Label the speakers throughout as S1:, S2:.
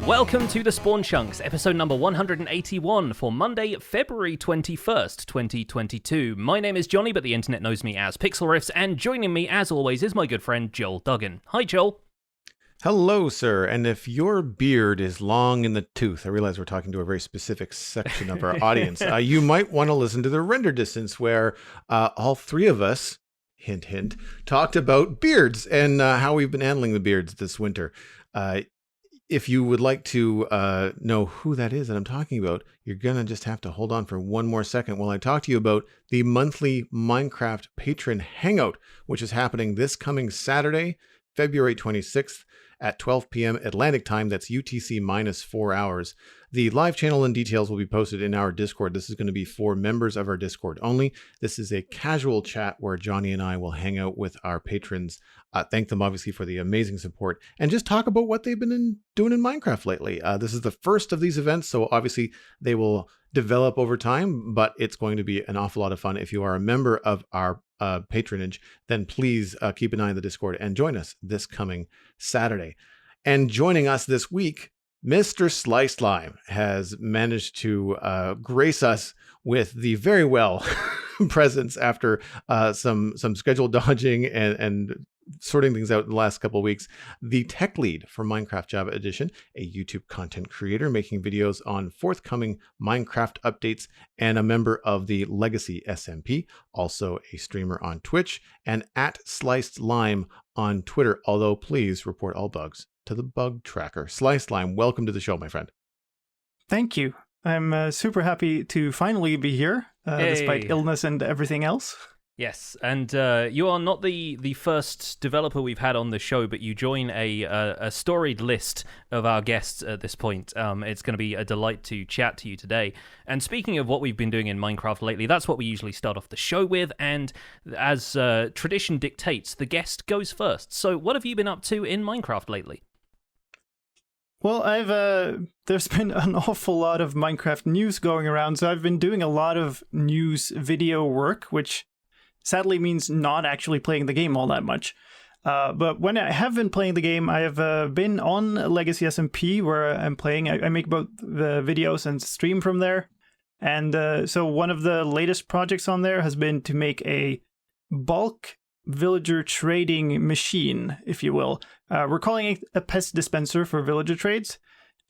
S1: Welcome to the Spawn Chunks, episode number 181 for Monday, February 21st, 2022. My name is Jonny, but the internet knows me as Pixel Riffs, and joining me, as always, is my good friend Joel Duggan. Hi, Joel.
S2: Hello, sir. And if your beard is long in the tooth, I realize we're talking to a very specific section of our audience, you might want to listen to the render distance where all three of us, hint, hint, talked about beards and how we've been handling the beards this winter. If you would like to know who that is that I'm talking about, you're going to just have to hold on for one more second while I talk to you about the monthly Minecraft Patron Hangout, which is happening this coming Saturday, February 26th at 12 p.m. Atlantic time. That's UTC minus 4 hours. The live channel and details will be posted in our Discord. This is going to be for members of our Discord only. This is a casual chat where Jonny and I will hang out with our patrons, thank them obviously for the amazing support, and just talk about what they've been doing in Minecraft lately. This is the first of these events, so obviously they will develop over time, but it's going to be an awful lot of fun. If you are a member of our patronage, then please keep an eye on the Discord and join us this coming Saturday. And joining us this week, Mr. SlicedLime has managed to grace us with the very well presence after some schedule dodging and sorting things out in the last couple of weeks. The tech lead for Minecraft Java Edition, a YouTube content creator making videos on forthcoming Minecraft updates, and a member of the Legacy SMP, also a streamer on Twitch, and at SlicedLime on Twitter, although please report all bugs to the bug tracker. SlicedLime, welcome to the show, my friend.
S3: Thank you. I'm super happy to finally be here, despite illness and everything else.
S1: Yes, and you are not the first developer we've had on the show, but you join a storied list of our guests at this point. It's going to be a delight to chat to you today. And speaking of what we've been doing in Minecraft lately, that's what we usually start off the show with, and as tradition dictates, the guest goes first. So what have you been up to in Minecraft lately?
S3: Well, there's been an awful lot of Minecraft news going around, so I've been doing a lot of news video work, which sadly means not actually playing the game all that much. But when I have been playing the game, I have been on Legacy SMP, where I'm playing. I make both the videos and stream from there. And so one of the latest projects on there has been to make a bulk villager trading machine, if you will. We're calling it a pest dispenser for villager trades.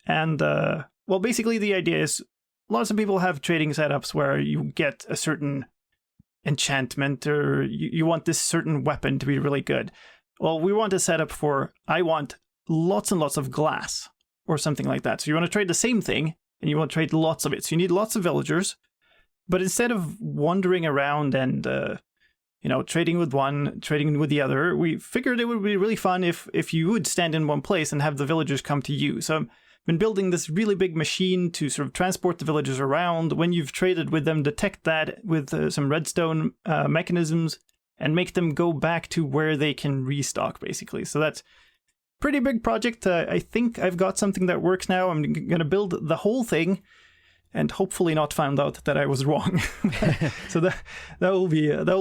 S3: And, well, basically the idea is lots of people have trading setups where you get a certain enchantment or you want this certain weapon to be really good. Well, we want a setup for, I want lots and lots of glass or something like that. So you want to trade the same thing and you want to trade lots of it. So you need lots of villagers. But instead of wandering around and trading with one, trading with the other, we figured it would be really fun if you would stand in one place and have the villagers come to you. So I've been building this really big machine to sort of transport the villagers around. When you've traded with them, detect that with some redstone mechanisms and make them go back to where they can restock, basically. So that's a pretty big project. I think I've got something that works now. I'm going to build the whole thing and hopefully not find out that I was wrong. So that will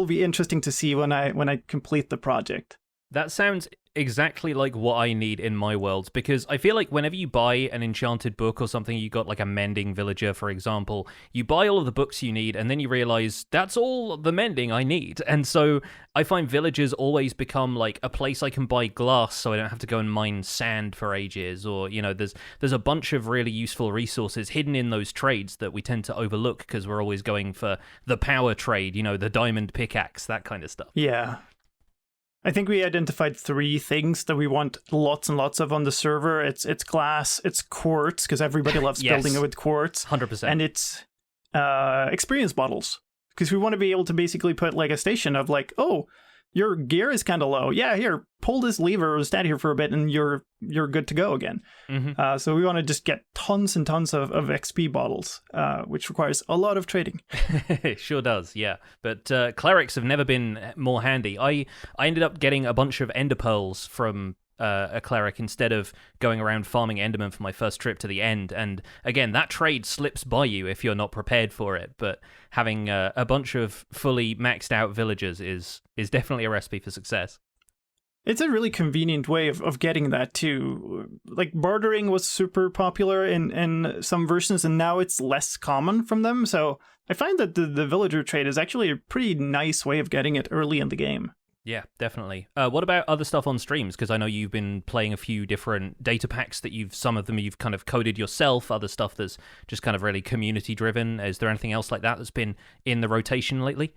S3: be interesting to see when I complete the project.
S1: That sounds exactly like what I need in my world, because I feel like whenever you buy an enchanted book or something, you got like a mending villager, for example, you buy all of the books you need and then you realize that's all the mending I need. And so I find villagers always become like a place I can buy glass so I don't have to go and mine sand for ages, or there's a bunch of really useful resources hidden in those trades that we tend to overlook because we're always going for the power trade, the diamond pickaxe, that kind of stuff.
S3: Yeah. I think we identified 3 things that we want lots and lots of on the server. It's glass, it's quartz, because everybody loves
S1: yes.
S3: building it with quartz.
S1: 100%.
S3: And it's experience bottles, because we want to be able to basically put like a station of like, oh, your gear is kind of low. Yeah, here, pull this lever, stand here for a bit, and you're good to go again.
S1: Mm-hmm.
S3: So we want to just get tons and tons of XP bottles, which requires a lot of trading.
S1: It sure does, yeah. But clerics have never been more handy. I ended up getting a bunch of ender pearls from a cleric instead of going around farming enderman for my first trip to the end. And again, that trade slips by you if you're not prepared for it. But having a bunch of fully maxed out villagers is definitely a recipe for success.
S3: It's a really convenient way of getting that too. Like bartering was super popular in some versions, and now it's less common from them. So I find that the villager trade is actually a pretty nice way of getting it early in the game.
S1: Yeah, definitely. What about other stuff on streams? Because I know you've been playing a few different data packs that some of them you've kind of coded yourself, other stuff that's just kind of really community driven. Is there anything else like that that's been in the rotation lately?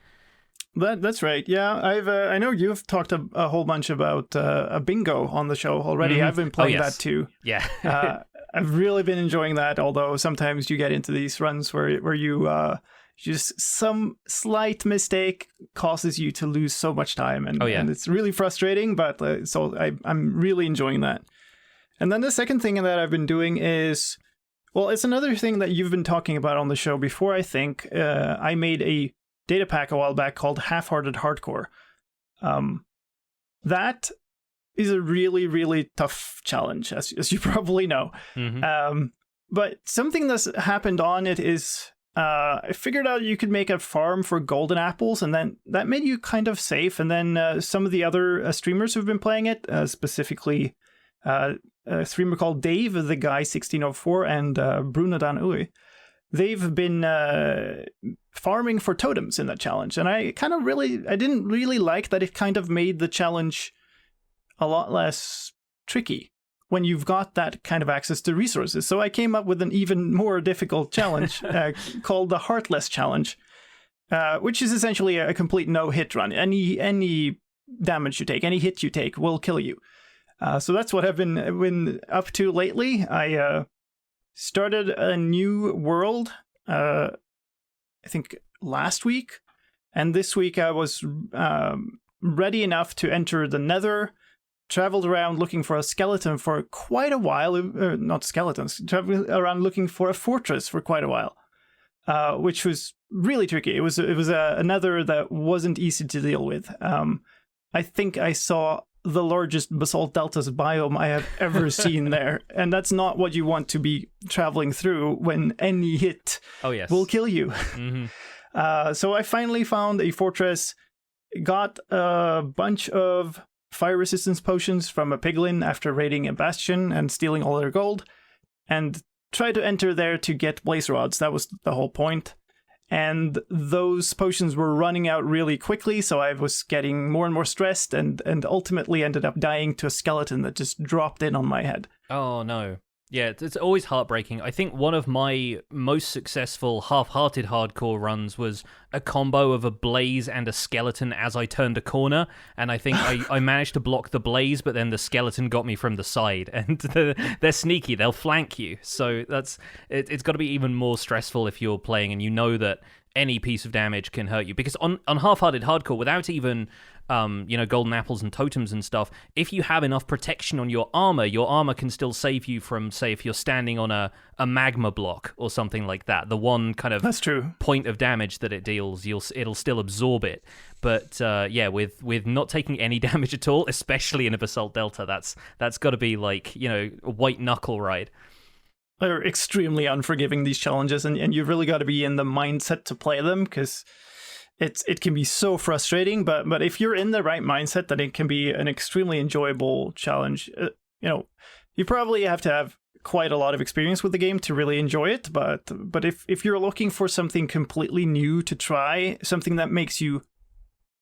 S3: That's right. Yeah, I know you've talked a whole bunch about a bingo on the show already.
S1: Mm-hmm.
S3: I've been playing that too.
S1: Yeah.
S3: I've really been enjoying that, although sometimes you get into these runs where you just some slight mistake causes you to lose so much time, and it's really frustrating, but I'm really enjoying that. And then the second thing that I've been doing is, well, it's another thing that you've been talking about on the show before, I think. I made a data pack a while back called Half-Hearted Hardcore. That is a really, really tough challenge, as you probably know.
S1: Mm-hmm.
S3: But something that's happened on it is I figured out you could make a farm for golden apples, and then that made you kind of safe. And then some of the other streamers who've been playing it, specifically a streamer called Dave, the guy 1604, and Brunadan Ui, they've been farming for totems in that challenge. And I didn't really like that it kind of made the challenge a lot less tricky when you've got that kind of access to resources. So I came up with an even more difficult challenge called the Heartless challenge, which is essentially a complete no-hit run. Any damage you take, any hit you take will kill you. So that's what I've been up to lately. I started a new world, I think last week, and this week I was ready enough to enter the Nether. Traveled around looking for a skeleton for quite a while. Not skeletons. Traveled around looking for a fortress for quite a while, which was really tricky. It was a Nether that wasn't easy to deal with. I think I saw the largest basalt deltas biome I have ever seen there, and that's not what you want to be traveling through when any hit will kill you.
S1: Mm-hmm.
S3: So I finally found a fortress, got a bunch of fire resistance potions from a piglin after raiding a bastion and stealing all their gold, and tried to enter there to get blaze rods. That was the whole point. And those potions were running out really quickly, so I was getting more and more stressed, and ultimately ended up dying to a skeleton that just dropped in on my head.
S1: Oh no. Yeah, it's always heartbreaking. I think one of my most successful half-hearted hardcore runs was a combo of a blaze and a skeleton as I turned a corner, and I think I managed to block the blaze, but then the skeleton got me from the side, and they're sneaky, they'll flank you, so it's got to be even more stressful if you're playing and you know that any piece of damage can hurt you, because on half-hearted hardcore, without even golden apples and totems and stuff, if you have enough protection on your armor can still save you from, say, if you're standing on a magma block or something like that. The one kind of
S3: That's true.
S1: point of damage that it deals, it'll still absorb it. But with not taking any damage at all, especially in a basalt delta, that's got to be like, a white knuckle ride.
S3: They're extremely unforgiving, these challenges, and you've really got to be in the mindset to play them, because it can be so frustrating, but if you're in the right mindset, then it can be an extremely enjoyable challenge. You probably have to have quite a lot of experience with the game to really enjoy it, but if you're looking for something completely new to try, something that makes you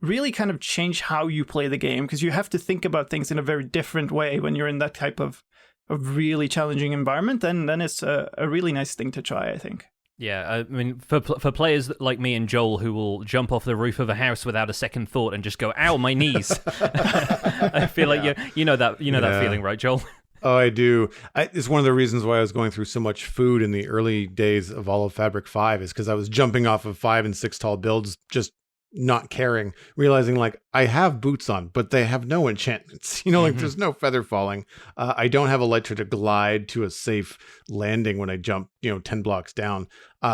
S3: really kind of change how you play the game, because you have to think about things in a very different way when you're in that type of really challenging environment, then it's a really nice thing to try, I think.
S1: Yeah, I mean, for players like me and Joel who will jump off the roof of a house without a second thought and just go, "Ow, my knees!" I feel like you know that feeling, right, Joel?
S2: Oh, I do. It's one of the reasons why I was going through so much food in the early days of all of Fabric 5 is because I was jumping off of 5 and 6 tall builds, just not caring, realizing like I have boots on, but they have no enchantments. There's no feather falling. I don't have Elytra to glide to a safe landing when I jump, 10 blocks down.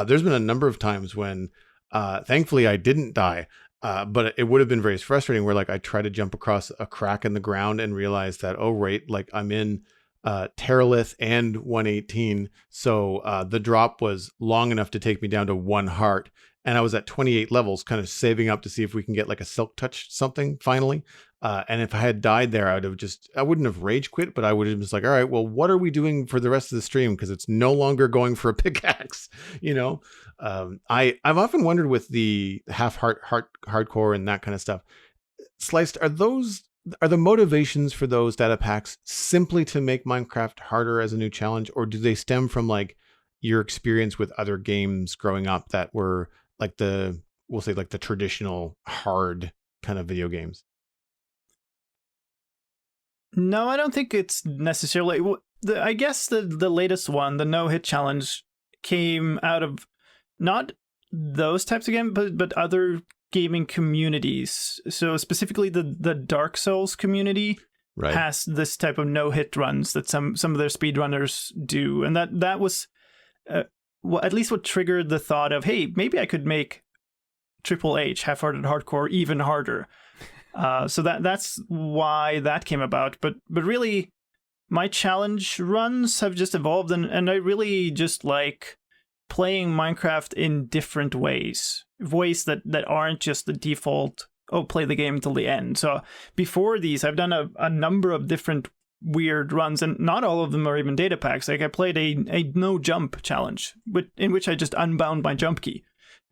S2: There's been a number of times when, thankfully, I didn't die. But it would have been very frustrating where like I try to jump across a crack in the ground and realize that, like I'm in Terralith and 118. So the drop was long enough to take me down to 1 heart. And I was at 28 levels, kind of saving up to see if we can get like a silk touch something finally. And if I had died there, I wouldn't have rage quit, but I would have just like, all right, well, what are we doing for the rest of the stream? Because it's no longer going for a pickaxe, you know? I've often wondered with the hardcore and that kind of stuff. Sliced, are the motivations for those data packs simply to make Minecraft harder as a new challenge, or do they stem from like your experience with other games growing up that were like we'll say like the traditional hard kind of video games?
S3: No, I don't think it's necessarily. I guess the latest one, the no-hit challenge, came out of not those types of games, but other gaming communities. So specifically the Dark Souls community has this type of no-hit runs that some of their speedrunners do. And that was at least what triggered the thought of, hey, maybe I could make Triple H, Half-Hearted Hardcore, even harder. So that's why that came about. But really, my challenge runs have just evolved, and I really just like playing Minecraft in different ways that aren't just the default, play the game till the end. So before these, I've done a number of different weird runs, and not all of them are even data packs. Like I played a no jump challenge, in which I just unbound my jump key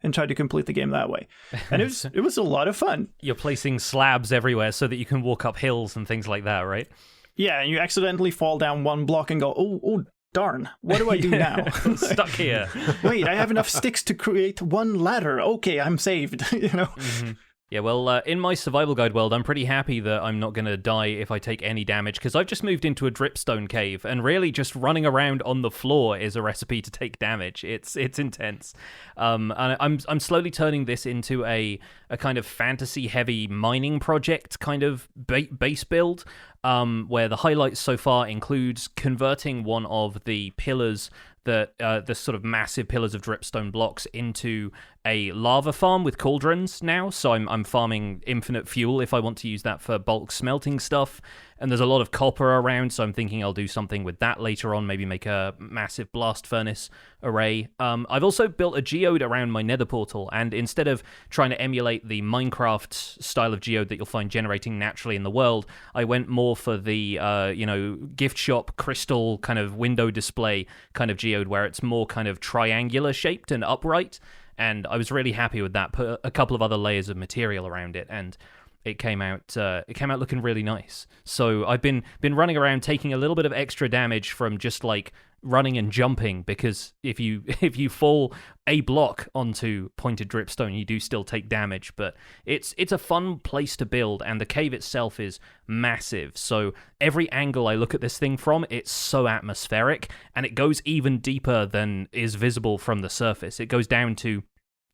S3: and tried to complete the game that way. And it was a lot of fun.
S1: You're placing slabs everywhere so that you can walk up hills and things like that, right?
S3: Yeah, and you accidentally fall down one block and go, oh darn, what do I do now?
S1: Stuck here.
S3: Wait, I have enough sticks to create one ladder. Okay, I'm saved, you know?
S1: Mm-hmm. Yeah, well, in my survival guide world, I'm pretty happy that I'm not going to die if I take any damage, because I've just moved into a dripstone cave, and really just running around on the floor is a recipe to take damage. It's intense. And I'm slowly turning this into a kind of fantasy-heavy mining project kind of base build, where the highlights so far includes converting one of the pillars the sort of massive pillars of dripstone blocks into a lava farm with cauldrons now. So I'm farming infinite fuel if I want to use that for bulk smelting stuff. And there's a lot of copper around, so I'm thinking I'll do something with that later on, maybe make a massive blast furnace array. I've also built a geode around my nether portal, and instead of trying to emulate the Minecraft style of geode that you'll find generating naturally in the world, I went more for the gift shop crystal kind of window display kind of geode, where it's more kind of triangular shaped and upright. And I was really happy with that. Put a couple of other layers of material around it, and it came out looking really nice. So I've been running around taking a little bit of extra damage from just like running and jumping, because if you fall a block onto pointed dripstone, you do still take damage. But it's a fun place to build, and the cave itself is massive. So every angle I look at this thing from, it's so atmospheric, and it goes even deeper than is visible from the surface. It goes down to,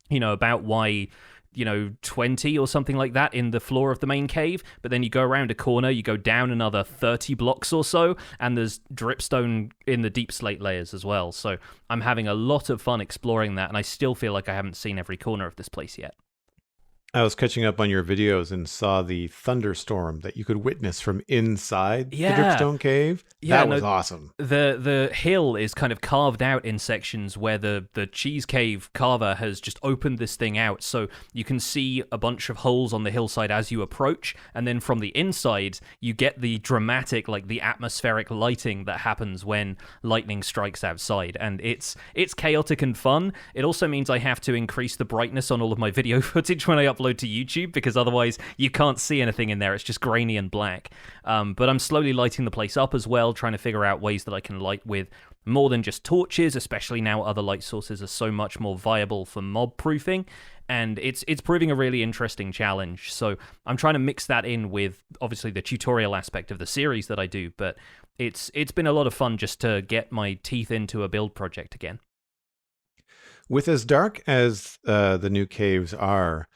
S1: about 20 or something like that in the floor of the main cave, but then you go around a corner, you go down another 30 blocks or so, and there's dripstone in the deep slate layers as well. So I'm having a lot of fun exploring that, and I still feel like I haven't seen every corner of this place yet.
S2: I was catching up on your videos and saw the thunderstorm that you could witness from inside the dripstone cave. That was awesome.
S1: The hill is kind of carved out in sections where the cheese cave carver has just opened this thing out, so you can see a bunch of holes on the hillside as you approach, and then from the inside you get the dramatic, like the atmospheric lighting that happens when lightning strikes outside, and it's chaotic and fun. It also means I have to increase the brightness on all of my video footage when I upload to YouTube, because otherwise you can't see anything in there. It's just grainy and black. But I'm slowly lighting the place up as well, trying to figure out ways that I can light with more than just torches, especially now other light sources are so much more viable for mob proofing. And it's proving a really interesting challenge. So I'm trying to mix that in with obviously the tutorial aspect of the series that I do, but it's been a lot of fun just to get my teeth into a build project again.
S2: With as dark as the new caves are,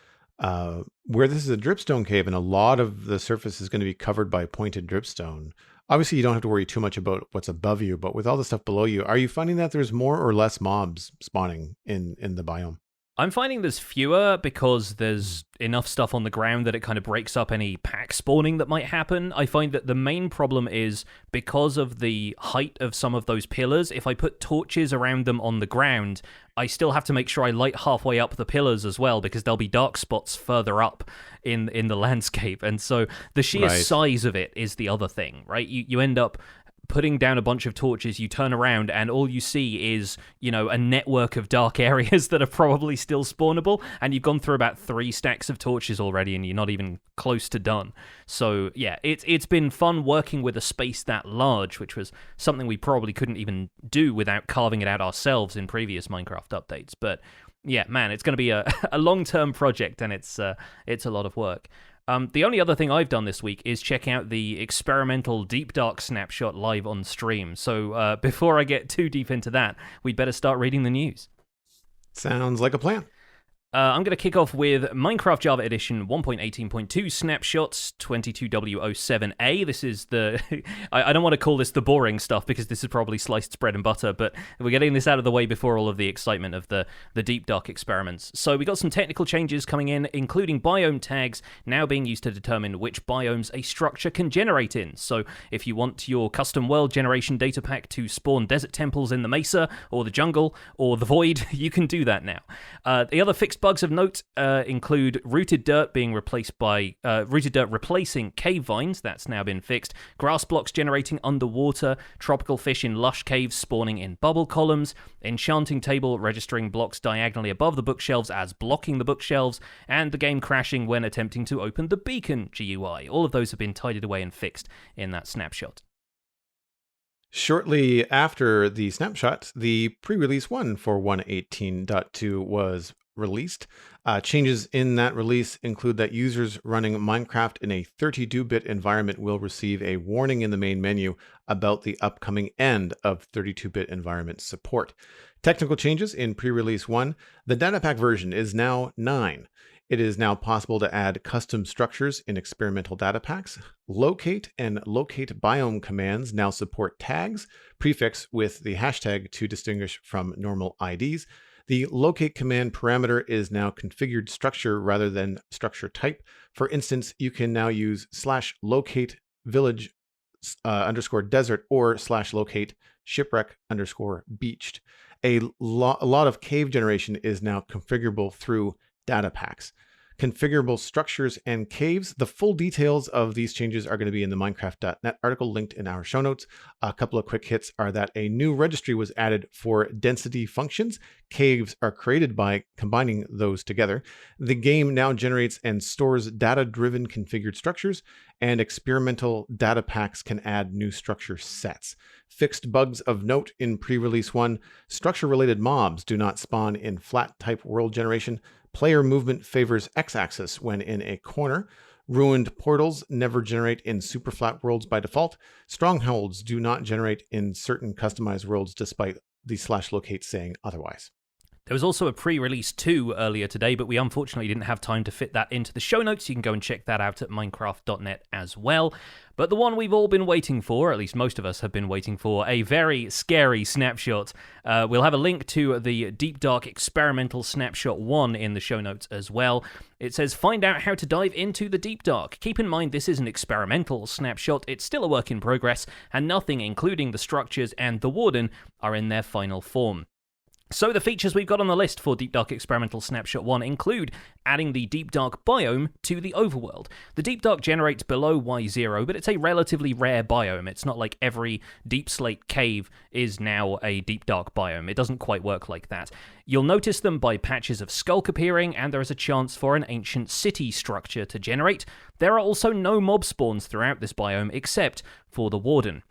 S2: where this is a dripstone cave and a lot of the surface is going to be covered by pointed dripstone, obviously you don't have to worry too much about what's above you, but with all the stuff below you, are you finding that there's more or less mobs spawning in the biome?
S1: I'm finding there's fewer because there's enough stuff on the ground that it kind of breaks up any pack spawning that might happen. I find that the main problem is because of the height of some of those pillars, if I put torches around them on the ground, I still have to make sure I light halfway up the pillars as well because there'll be dark spots further up in the landscape. And so the sheer size of it is the other thing, right? You end up putting down a bunch of torches, you turn around, and all you see is, a network of dark areas that are probably still spawnable, and you've gone through about 3 stacks of torches already, and you're not even close to done. So, yeah, it's been fun working with a space that large, which was something we probably couldn't even do without carving it out ourselves in previous Minecraft updates. But, yeah, man, it's going to be a long-term project, and it's a lot of work. The only other thing I've done this week is check out the experimental Deep Dark Snapshot live on stream. So before I get too deep into that, we'd better start reading the news.
S2: Sounds like a plan.
S1: I'm going to kick off with Minecraft Java Edition 1.18.2 Snapshots 22W07A. This is the... I don't want to call this the boring stuff because this is probably sliced bread and butter, but we're getting this out of the way before all of the excitement of the Deep Dark experiments. So we got some technical changes coming in, including biome tags now being used to determine which biomes a structure can generate in. So if you want your custom world generation data pack to spawn desert temples in the mesa, or the jungle, or the void, you can do that now. The other fixed bugs of note include rooted dirt being replaced by rooted dirt replacing cave vines. That's now been fixed. Grass blocks generating underwater. Tropical fish in lush caves spawning in bubble columns. Enchanting table registering blocks diagonally above the bookshelves as blocking the bookshelves. And the game crashing when attempting to open the beacon GUI. All of those have been tidied away and fixed in that snapshot.
S2: Shortly after the snapshot, the pre-release 1 for 1.18.2 was released. Changes in that release include that users running Minecraft in a 32-bit environment will receive a warning in the main menu about the upcoming end of 32-bit environment support. Technical changes in pre-release 1. The data pack version is now 9. It is now possible to add custom structures in experimental data packs. Locate and locate biome commands now support tags, prefix with the hashtag to distinguish from normal IDs. The locate command parameter is now configured structure rather than structure type. For instance, you can now use /locate village underscore desert or /locate shipwreck underscore beached. A lot of cave generation is now configurable through data packs. Configurable structures and caves. The full details of these changes are going to be in the Minecraft.net article linked in our show notes. A couple of quick hits are that a new registry was added for density functions. Caves are created by combining those together. The game now generates and stores data-driven configured structures, and experimental data packs can add new structure sets. Fixed bugs of note in pre-release 1. Structure-related mobs do not spawn in flat-type world generation. Player movement favors x-axis when in a corner. Ruined portals never generate in super flat worlds by default. Strongholds do not generate in certain customized worlds despite the /locate saying otherwise.
S1: There was also a pre-release 2 earlier today, but we unfortunately didn't have time to fit that into the show notes. You can go and check that out at minecraft.net as well. But the one we've all been waiting for, at least most of us have been waiting for, a very scary snapshot. We'll have a link to the Deep Dark Experimental Snapshot 1 in the show notes as well. It says, find out how to dive into the Deep Dark. Keep in mind this is an experimental snapshot. It's still a work in progress, and nothing, including the structures and the Warden, are in their final form. So the features we've got on the list for Deep Dark Experimental Snapshot 1 include adding the Deep Dark biome to the overworld. The Deep Dark generates below Y0, but it's a relatively rare biome. It's not like every deep slate cave is now a Deep Dark biome. It doesn't quite work like that. You'll notice them by patches of skulk appearing, and there is a chance for an ancient city structure to generate. There are also no mob spawns throughout this biome, except for the Warden.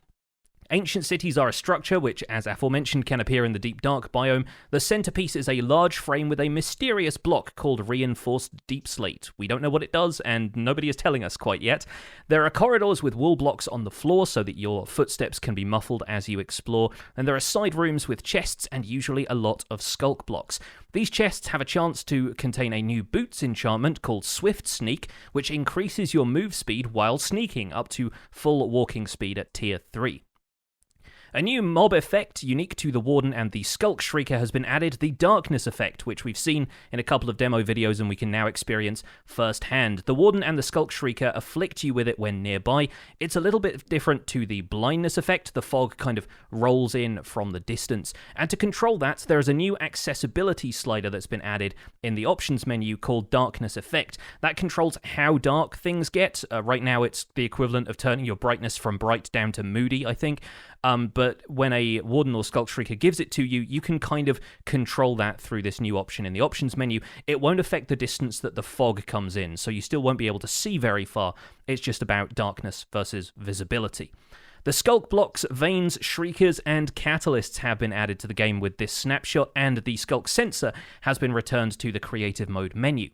S1: Ancient cities are a structure which, as aforementioned, can appear in the Deep Dark biome. The centerpiece is a large frame with a mysterious block called Reinforced Deep Slate. We don't know what it does, and nobody is telling us quite yet. There are corridors with wall blocks on the floor so that your footsteps can be muffled as you explore, and there are side rooms with chests and usually a lot of skulk blocks. These chests have a chance to contain a new boots enchantment called Swift Sneak, which increases your move speed while sneaking up to full walking speed at tier 3. A new mob effect unique to the Warden and the Skulk Shrieker has been added, the Darkness effect, which we've seen in a couple of demo videos and we can now experience firsthand. The Warden and the Skulk Shrieker afflict you with it when nearby. It's a little bit different to the Blindness effect. The fog kind of rolls in from the distance. And to control that, there is a new accessibility slider that's been added in the options menu called Darkness effect. That controls how dark things get. Right now it's the equivalent of turning your brightness from bright down to moody, I think. But when a Warden or Skulk Shrieker gives it to you, you can kind of control that through this new option in the options menu. It won't affect the distance that the fog comes in, so you still won't be able to see very far. It's just about darkness versus visibility. The Skulk Blocks, Veins, Shriekers, and Catalysts have been added to the game with this snapshot, and the Skulk Sensor has been returned to the Creative Mode menu.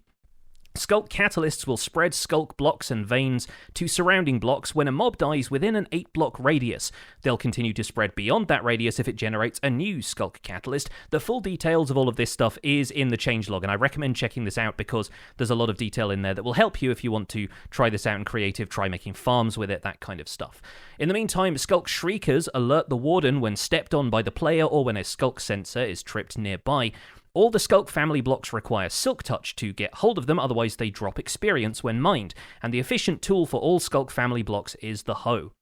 S1: Skulk Catalysts will spread Skulk Blocks and Veins to surrounding blocks when a mob dies within an 8-block radius. They'll continue to spread beyond that radius if it generates a new Skulk Catalyst. The full details of all of this stuff is in the changelog, and I recommend checking this out because there's a lot of detail in there that will help you if you want to try this out in creative, try making farms with it, that kind of stuff. In the meantime, Skulk Shriekers alert the Warden when stepped on by the player or when a Skulk Sensor is tripped nearby. All the Skulk family blocks require Silk Touch to get hold of them, otherwise they drop experience when mined, and the efficient tool for all Skulk family blocks is the hoe.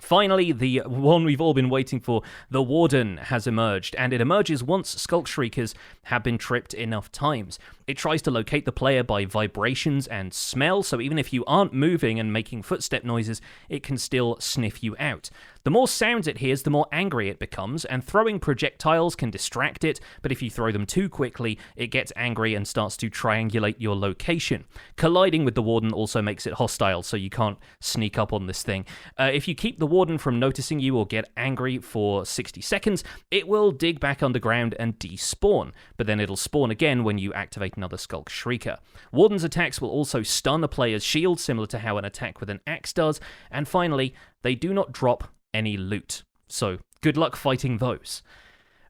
S1: Finally, the one we've all been waiting for, the Warden, has emerged, and it emerges once Skulk Shriekers have been tripped enough times. It tries to locate the player by vibrations and smell, so even if you aren't moving and making footstep noises, it can still sniff you out. The more sounds it hears, the more angry it becomes, and throwing projectiles can distract it, but if you throw them too quickly, it gets angry and starts to triangulate your location. Colliding with the Warden also makes it hostile, so you can't sneak up on this thing. If you keep the Warden from noticing you or get angry for 60 seconds, it will dig back underground and despawn, but then it'll spawn again when you activate another Skulk Shrieker. Warden's attacks will also stun a player's shield, similar to how an attack with an axe does, and finally, they do not drop any loot. So, good luck fighting those.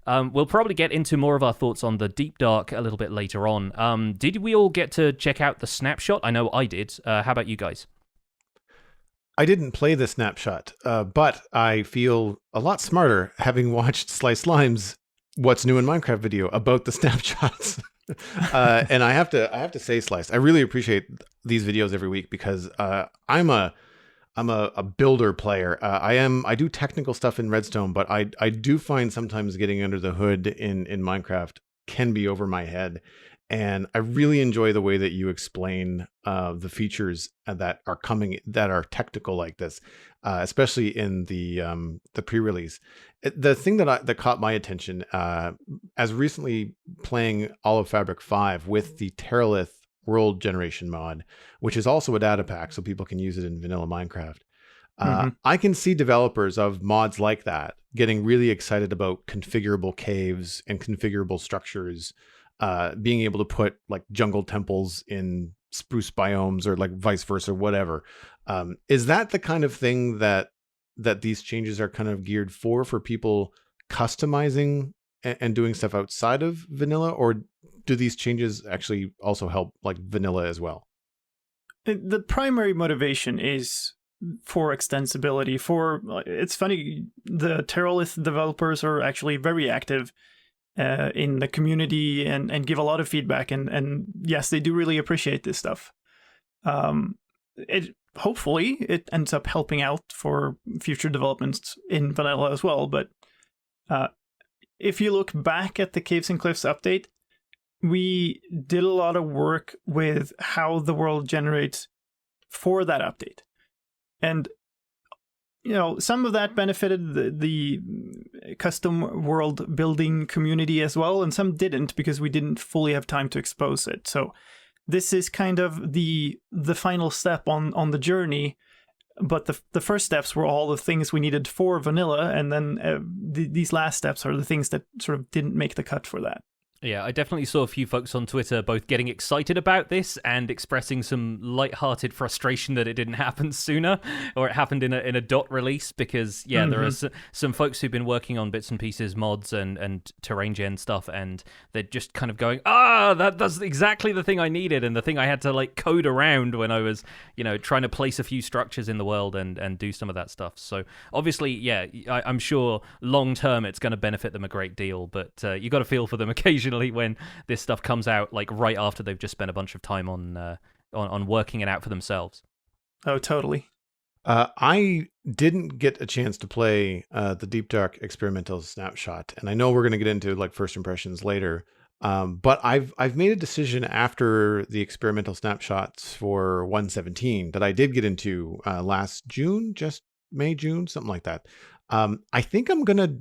S1: We'll probably get into more of our thoughts on the Deep Dark a little bit later on. Did we all get to check out the snapshot? I know I did. How about you guys?
S2: I didn't play the snapshot, but I feel a lot smarter having watched SlicedLime's What's New in Minecraft video about the snapshots. And I have to say, Slice, I really appreciate these videos every week because I'm a builder player. I do technical stuff in Redstone, but I do find sometimes getting under the hood in Minecraft can be over my head. And I really enjoy the way that you explain the features that are coming that are technical like this, especially in the pre-release. The thing that caught my attention as recently playing all of Fabric 5 with the Terralith world generation mod, which is also a data pack so people can use it in vanilla Minecraft. I can see developers of mods like that getting really excited about configurable caves and configurable structures, being able to put like jungle temples in spruce biomes or like vice versa, whatever. Is that the kind of thing that these changes are kind of geared for people customizing and doing stuff outside of vanilla, or do these changes actually also help like vanilla as well?
S3: The primary motivation is for extensibility. It's funny, the Terralith developers are actually very active in the community and give a lot of feedback, and yes, they do really appreciate this stuff. Hopefully it ends up helping out for future developments in vanilla as well, but if you look back at the Caves and Cliffs update, we did a lot of work with how the world generates for that update. And, you know, some of that benefited the custom world building community as well, and some didn't because we didn't fully have time to expose it. So this is kind of the final step on the journey, but the first steps were all the things we needed for vanilla, and then these last steps are the things that sort of didn't make the cut for that.
S1: Yeah, I definitely saw a few folks on Twitter both getting excited about this and expressing some light-hearted frustration that it didn't happen sooner, or it happened in a dot release. Because there are some folks who've been working on bits and pieces, mods and terrain gen stuff, and they're just kind of going, that's exactly the thing I needed, and the thing I had to like code around when I was trying to place a few structures in the world and do some of that stuff. So obviously, I'm sure long term it's going to benefit them a great deal, but you got to feel for them occasionally when this stuff comes out, like right after they've just spent a bunch of time on working it out for themselves.
S3: Oh, totally.
S2: I didn't get a chance to play the Deep Dark Experimental Snapshot, and I know we're going to get into like first impressions later. But I've made a decision after the experimental snapshots for 1.17 that I did get into last June, just May, June, something like that. I think I'm gonna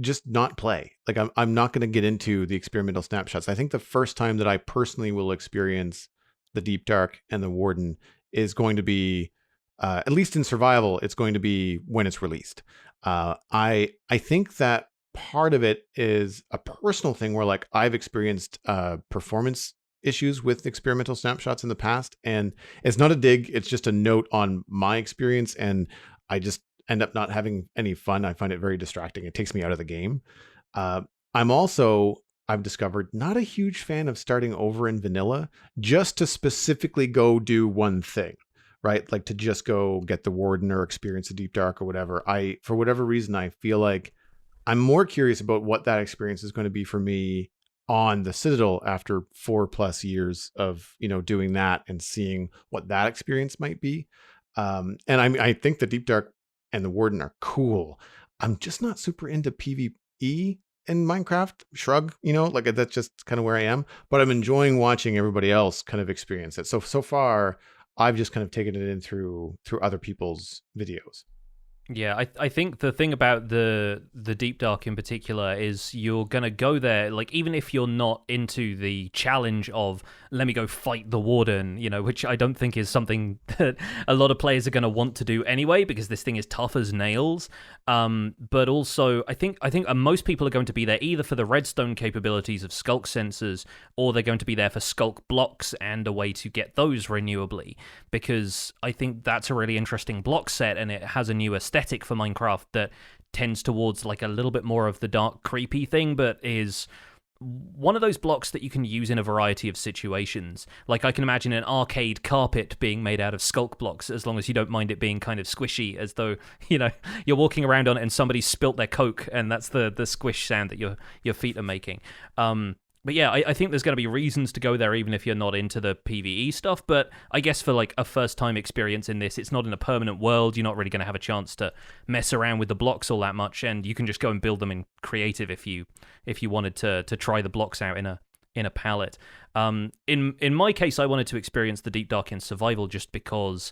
S2: just not play. Like I'm not gonna get into the experimental snapshots. I think the first time that I personally will experience the Deep Dark and the Warden is going to be, at least in survival, it's going to be when it's released. I think that part of it is a personal thing where like I've experienced performance issues with experimental snapshots in the past, and it's not a dig, it's just a note on my experience, and I just end up not having any fun. I find it very distracting. It takes me out of the game. I've discovered, not a huge fan of starting over in vanilla just to specifically go do one thing, right? Like to just go get the Warden or experience the Deep Dark or whatever. For whatever reason, I feel like I'm more curious about what that experience is going to be for me on the Citadel after 4+ years of, doing that and seeing what that experience might be. And I think the Deep Dark and the Warden are cool. I'm just not super into PvE in Minecraft. Shrug, like that's just kind of where I am. But I'm enjoying watching everybody else kind of experience it. So far, I've just kind of taken it in through other people's videos.
S1: Yeah, I think the thing about the Deep Dark in particular is you're going to go there, like, even if you're not into the challenge of, let me go fight the Warden, which I don't think is something that a lot of players are going to want to do anyway, because this thing is tough as nails. But also, I think most people are going to be there either for the redstone capabilities of sculk sensors, or they're going to be there for sculk blocks and a way to get those renewably, because I think that's a really interesting block set, and it has a new aesthetic for Minecraft that tends towards like a little bit more of the dark, creepy thing, but is one of those blocks that you can use in a variety of situations. Like I can imagine an arcade carpet being made out of sculk blocks, as long as you don't mind it being kind of squishy, as though you're walking around on it and somebody spilt their Coke, and that's the squish sound that your feet are making. But yeah, I think there's going to be reasons to go there even if you're not into the PvE stuff. But I guess for like a first-time experience in this, it's not in a permanent world. You're not really going to have a chance to mess around with the blocks all that much, and you can just go and build them in creative if you wanted to try the blocks out in a palette. In my case, I wanted to experience the Deep Dark in survival just because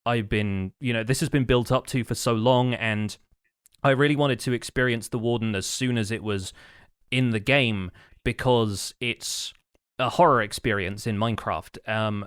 S1: I've been, this has been built up to for so long, and I really wanted to experience the Warden as soon as it was in the game, because it's a horror experience in Minecraft.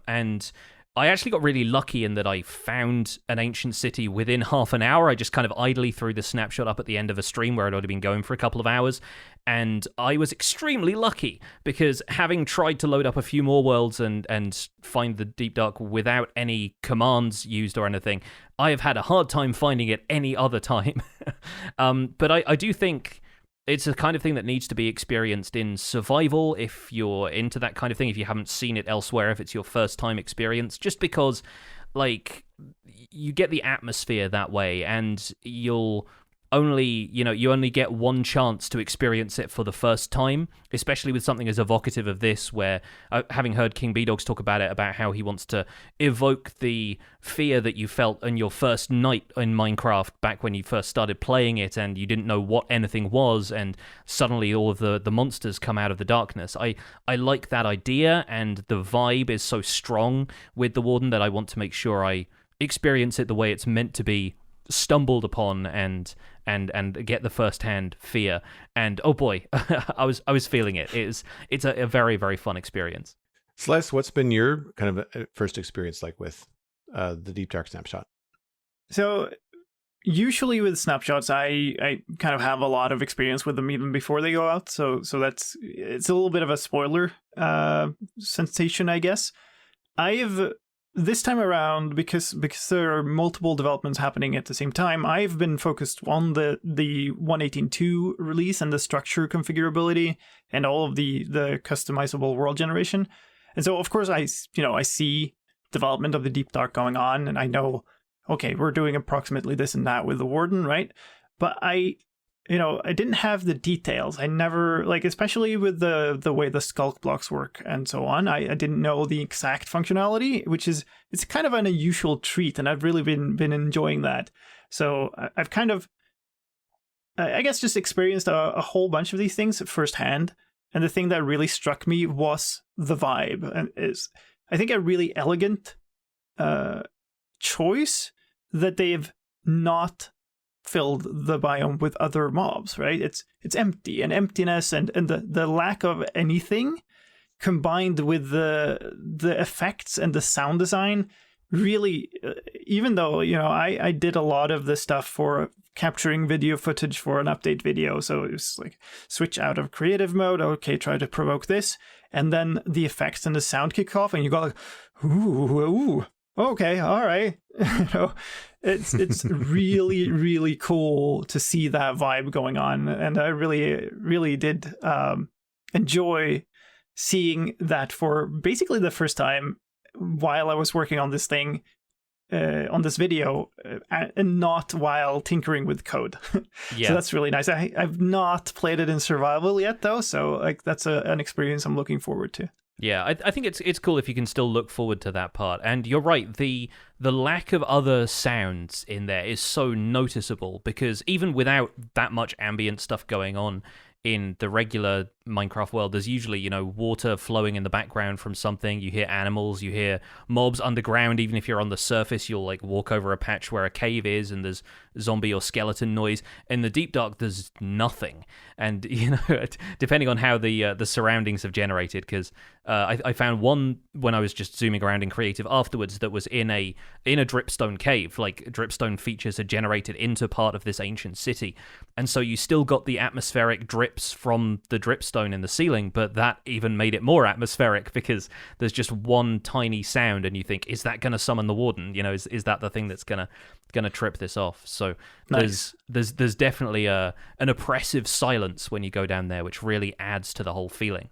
S1: And I actually got really lucky in that I found an ancient city within half an hour. I just kind of idly threw the snapshot up at the end of a stream where I'd already been going for a couple of hours. And I was extremely lucky, because having tried to load up a few more worlds and find the Deep Dark without any commands used or anything, I have had a hard time finding it any other time. But I do think it's a kind of thing that needs to be experienced in survival if you're into that kind of thing, if you haven't seen it elsewhere, if it's your first time experience, just because, like, you get the atmosphere that way, and you'll only, you only get one chance to experience it for the first time, especially with something as evocative of this, where, having heard King B-Dogs talk about it, about how he wants to evoke the fear that you felt in your first night in Minecraft back when you first started playing it and you didn't know what anything was, and suddenly all of the monsters come out of the darkness. I like that idea, and the vibe is so strong with the Warden that I want to make sure I experience it the way it's meant to be, stumbled upon, and get the first-hand fear. And oh boy, I was feeling it. It's a very, very fun experience.
S2: Slice, what's been your kind of first experience like with the Deep Dark Snapshot?
S3: So usually with snapshots, I kind of have a lot of experience with them even before they go out. So it's a little bit of a spoiler sensation, I guess. I've this time around, because there are multiple developments happening at the same time, I've been focused on the 1.18.2 release and the structure configurability and all of the customizable world generation. And so, of course, I see development of the Deep Dark going on, and I know, okay, we're doing approximately this and that with the Warden, right? But I didn't have the details. I never, especially with the way the sculk blocks work and so on, I didn't know the exact functionality, it's kind of an unusual treat, and I've really been enjoying that. So I've kind of, I guess, just experienced a whole bunch of these things firsthand. And the thing that really struck me was the vibe, and is, I think, a really elegant choice that they've not filled the biome with other mobs, right? It's empty, and emptiness and the lack of anything combined with the effects and the sound design really, even though, I did a lot of the stuff for capturing video footage for an update video, so it was like switch out of creative mode, okay, try to provoke this, and then the effects and the sound kick off, and you go like, ooh, okay, all right. It's really, really cool to see that vibe going on, and I really, really did enjoy seeing that for basically the first time while I was working on this thing, on this video, and not while tinkering with code.
S1: Yeah.
S3: So that's really nice. I've not played it in survival yet, though, so that's an experience I'm looking forward to.
S1: Yeah, I think it's cool if you can still look forward to that part. And you're right, the lack of other sounds in there is so noticeable, because even without that much ambient stuff going on in the regular Minecraft world, there's usually, water flowing in the background from something. You hear animals, you hear mobs underground. Even if you're on the surface, you'll walk over a patch where a cave is and there's zombie or skeleton noise. In the Deep Dark, there's nothing. And, depending on how the surroundings have generated, because I found one when I was just zooming around in creative afterwards that was in a dripstone cave. Dripstone features had generated into part of this ancient city. And so you still got the atmospheric drips from the dripstone in the ceiling, but that even made it more atmospheric, because there's just one tiny sound and you think, is that going to summon the Warden? Is that the thing that's going to trip this off? So
S3: nice.
S1: there's definitely an oppressive silence when you go down there, which really adds to the whole feeling.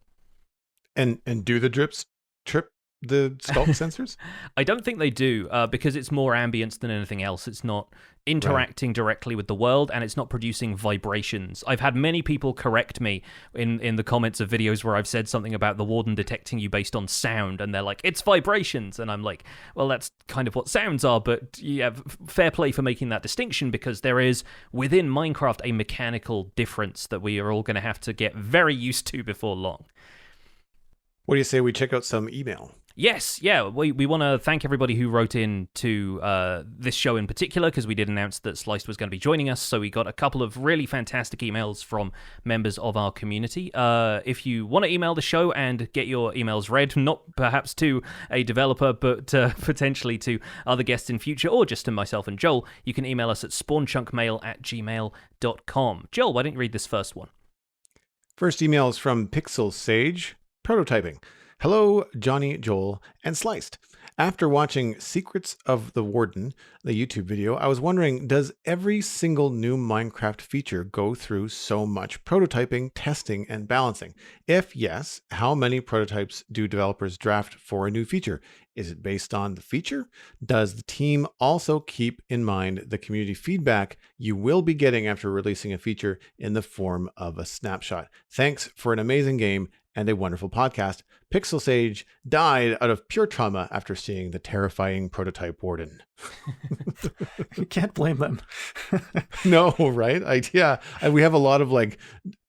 S2: And do the drips trip the sculk sensors?
S1: I don't think they do, because it's more ambience than anything else. It's not interacting directly with the world, and it's not producing vibrations. I've had many people correct me in the comments of videos where I've said something about the Warden detecting you based on sound, and they're like, it's vibrations, and I'm like, well, that's kind of what sounds are, but yeah, fair play for making that distinction, because there is, within Minecraft, a mechanical difference that we are all going to have to get very used to before long.
S2: What do you say we check out some email?
S1: Yes, yeah, we want to thank everybody who wrote in to this show in particular, because we did announce that Sliced was going to be joining us, so we got a couple of really fantastic emails from members of our community. If you want to email the show and get your emails read, not perhaps to a developer, but potentially to other guests in future, or just to myself and Joel, you can email us at spawnchunkmail@gmail.com. Joel, why don't you read this first one?
S2: First email is from Pixel Sage, prototyping. Hello, Jonny, Joel, and Sliced. After watching Secrets of the Warden, the YouTube video, I was wondering, does every single new Minecraft feature go through so much prototyping, testing, and balancing? If yes, how many prototypes do developers draft for a new feature? Is it based on the feature? Does the team also keep in mind the community feedback you will be getting after releasing a feature in the form of a snapshot? Thanks for an amazing game and a wonderful podcast. Pixel Sage died out of pure trauma after seeing the terrifying prototype Warden.
S3: You can't blame them.
S2: No, right? We have a lot of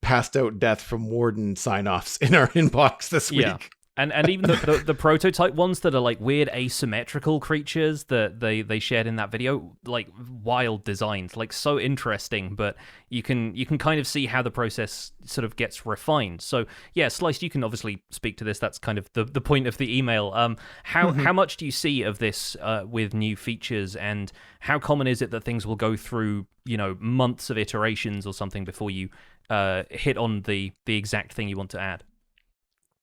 S2: passed out death from Warden sign-offs in our inbox this week.
S1: Yeah. And even the prototype ones that are like weird asymmetrical creatures that they shared in that video, like wild designs, like so interesting. But you can kind of see how the process sort of gets refined. So yeah, Sliced, you can obviously speak to this. That's kind of the point of the email. How much do you see of this with new features, and how common is it that things will go through months of iterations or something before you hit on the exact thing you want to add?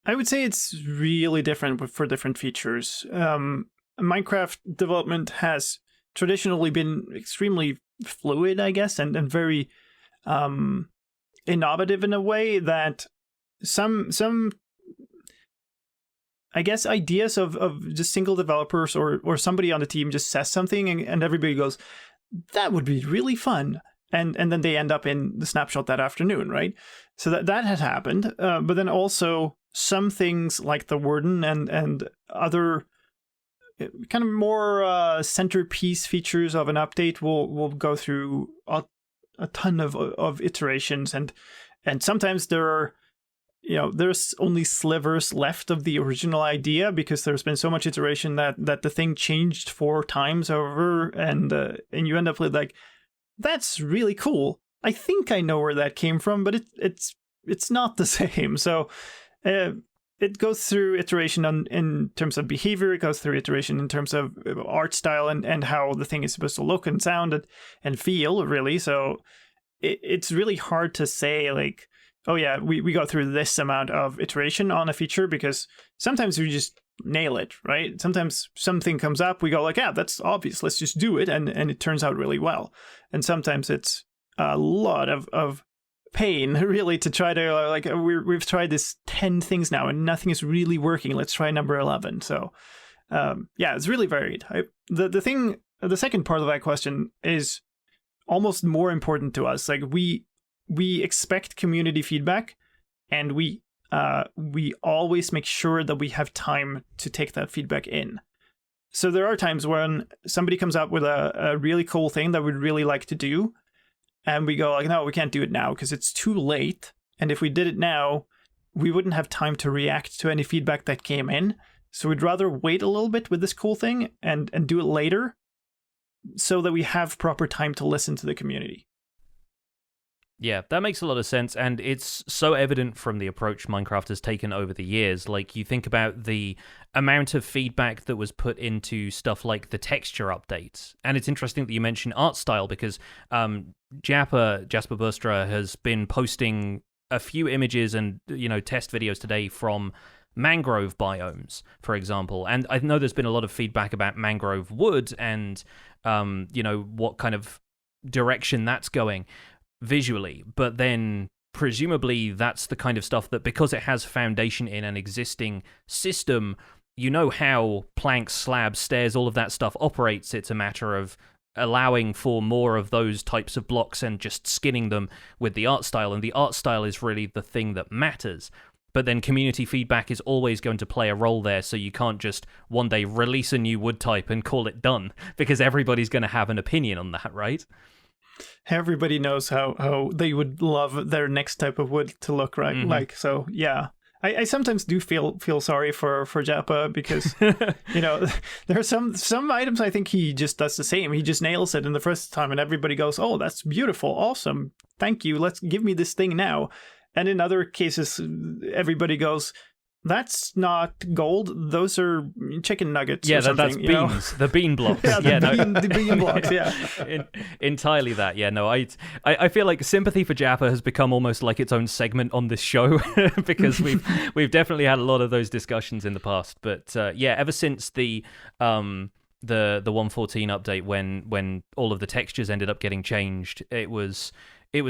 S3: I would say it's really different for different features. Minecraft development has traditionally been extremely fluid, I guess, and very innovative in a way that some I guess ideas of just single developers or somebody on the team just says something and everybody goes, that would be really fun. And then they end up in the snapshot that afternoon, right? So that has happened. But then also some things like the Warden and other kind of more centerpiece features of an update will go through a ton of iterations, and sometimes there's only slivers left of the original idea because there's been so much iteration that the thing changed 4 times over, and you end up with like, that's really cool. I think I know where that came from, but it's not the same. So it goes through iteration in terms of behavior. It goes through iteration in terms of art style and how the thing is supposed to look and sound and feel, really. So it's really hard to say like, oh yeah, we got through this amount of iteration on a feature, because sometimes we just nail it, right? Sometimes something comes up, we go like, yeah, that's obvious, let's just do it, and it turns out really well. And sometimes it's a lot of pain, really, to try to like, we've tried this 10 things now and nothing is really working, let's try number 11. So yeah, it's really varied. The second part of that question is almost more important to us. Like we expect community feedback, and we always make sure that we have time to take that feedback in. So there are times when somebody comes up with a really cool thing that we'd really like to do, and we go like, no, we can't do it now because it's too late. And if we did it now, we wouldn't have time to react to any feedback that came in. So we'd rather wait a little bit with this cool thing and do it later, so that we have proper time to listen to the community.
S1: Yeah, that makes a lot of sense, and it's so evident from the approach Minecraft has taken over the years. Like, you think about the amount of feedback that was put into stuff like the texture updates, and it's interesting that you mentioned art style, because Jasper Bustra has been posting a few images and test videos today from mangrove biomes, for example, and I know there's been a lot of feedback about mangrove wood and what kind of direction that's going visually, but then presumably that's the kind of stuff that, because it has foundation in an existing system, how planks, slabs, stairs, all of that stuff operates. It's a matter of allowing for more of those types of blocks and just skinning them with the art style, and the art style is really the thing that matters. But then community feedback is always going to play a role there, so you can't just one day release a new wood type and call it done, because everybody's going to have an opinion on that, right?
S3: Everybody knows how they would love their next type of wood to look, right? Mm-hmm. Like, so yeah, I sometimes do feel sorry for Jappa, because there are some items I think he just does the same. He just nails it in the first time, and everybody goes, "Oh, that's beautiful, awesome, thank you. Let's give me this thing now." And in other cases, everybody goes, "That's not gold. Those are chicken nuggets."
S1: Yeah,
S3: or something,
S1: that's beans. The bean blocks.
S3: The bean blocks. Yeah,
S1: entirely that. Yeah, no, I feel like sympathy for Jappa has become almost like its own segment on this show, because we've definitely had a lot of those discussions in the past. But yeah, ever since the 1.14 update, when all of the textures ended up getting changed, it was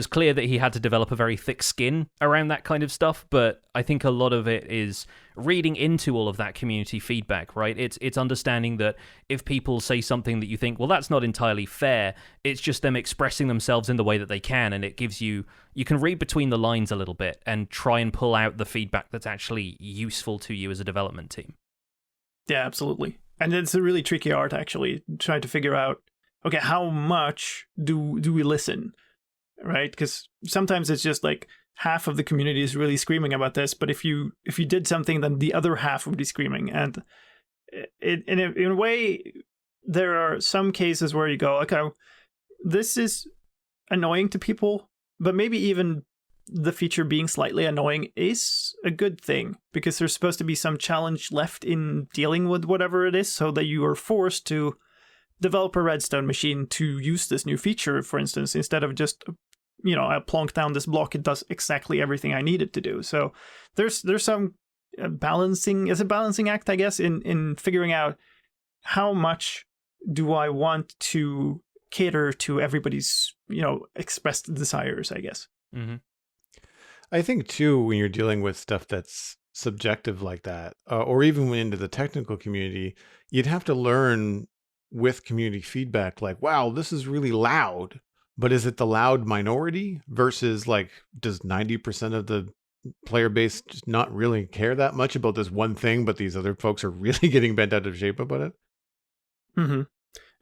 S1: clear that he had to develop a very thick skin around that kind of stuff, but I think a lot of it is reading into all of that community feedback, right? It's understanding that if people say something that you think, well, that's not entirely fair, it's just them expressing themselves in the way that they can, and it gives you can read between the lines a little bit and try and pull out the feedback that's actually useful to you as a development team.
S3: Yeah, absolutely. And it's a really tricky art, actually, trying to figure out, okay, how much do we listen? Right? Because sometimes it's just like, half of the community is really screaming about this, but if you did something, then the other half would be screaming. And in a way, there are some cases where you go, okay, this is annoying to people, but maybe even the feature being slightly annoying is a good thing, because there's supposed to be some challenge left in dealing with whatever it is, so that you are forced to develop a redstone machine to use this new feature, for instance, instead of just, I plonk down this block, it does exactly everything I need it to do. So there's some balancing, it's a balancing act, I guess, in figuring out how much do I want to cater to everybody's, expressed desires, I guess.
S1: Mm-hmm.
S2: I think, too, when you're dealing with stuff that's subjective like that, or even when into the technical community, you'd have to learn with community feedback, like, wow, this is really loud, but is it the loud minority versus like, does 90% of the player base just not really care that much about this one thing, but these other folks are really getting bent out of shape about it?
S3: Mm-hmm.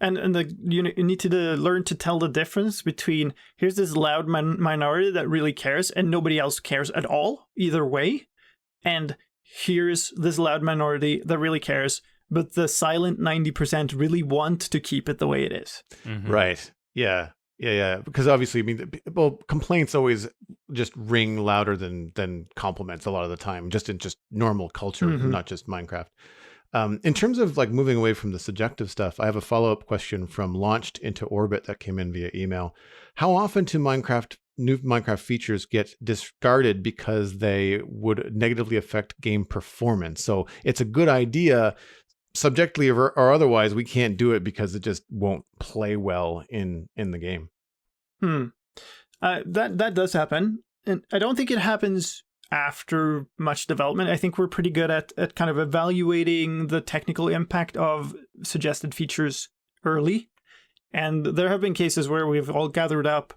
S3: And you need to learn to tell the difference between, here's this loud minority that really cares and nobody else cares at all, either way, and here's this loud minority that really cares, but the silent 90% really want to keep it the way it is.
S2: Mm-hmm. Right. Yeah. Because obviously, complaints always just ring louder than compliments a lot of the time, just in normal culture, not just Minecraft. In terms of like moving away from the subjective stuff, I have a follow-up question from Launched into Orbit that came in via email. How often do new Minecraft features get discarded because they would negatively affect game performance? So it's a good idea, subjectively or otherwise, we can't do it because it just won't play well in the game.
S3: That does happen. And I don't think it happens after much development. I think we're pretty good at kind of evaluating the technical impact of suggested features early. And there have been cases where we've all gathered up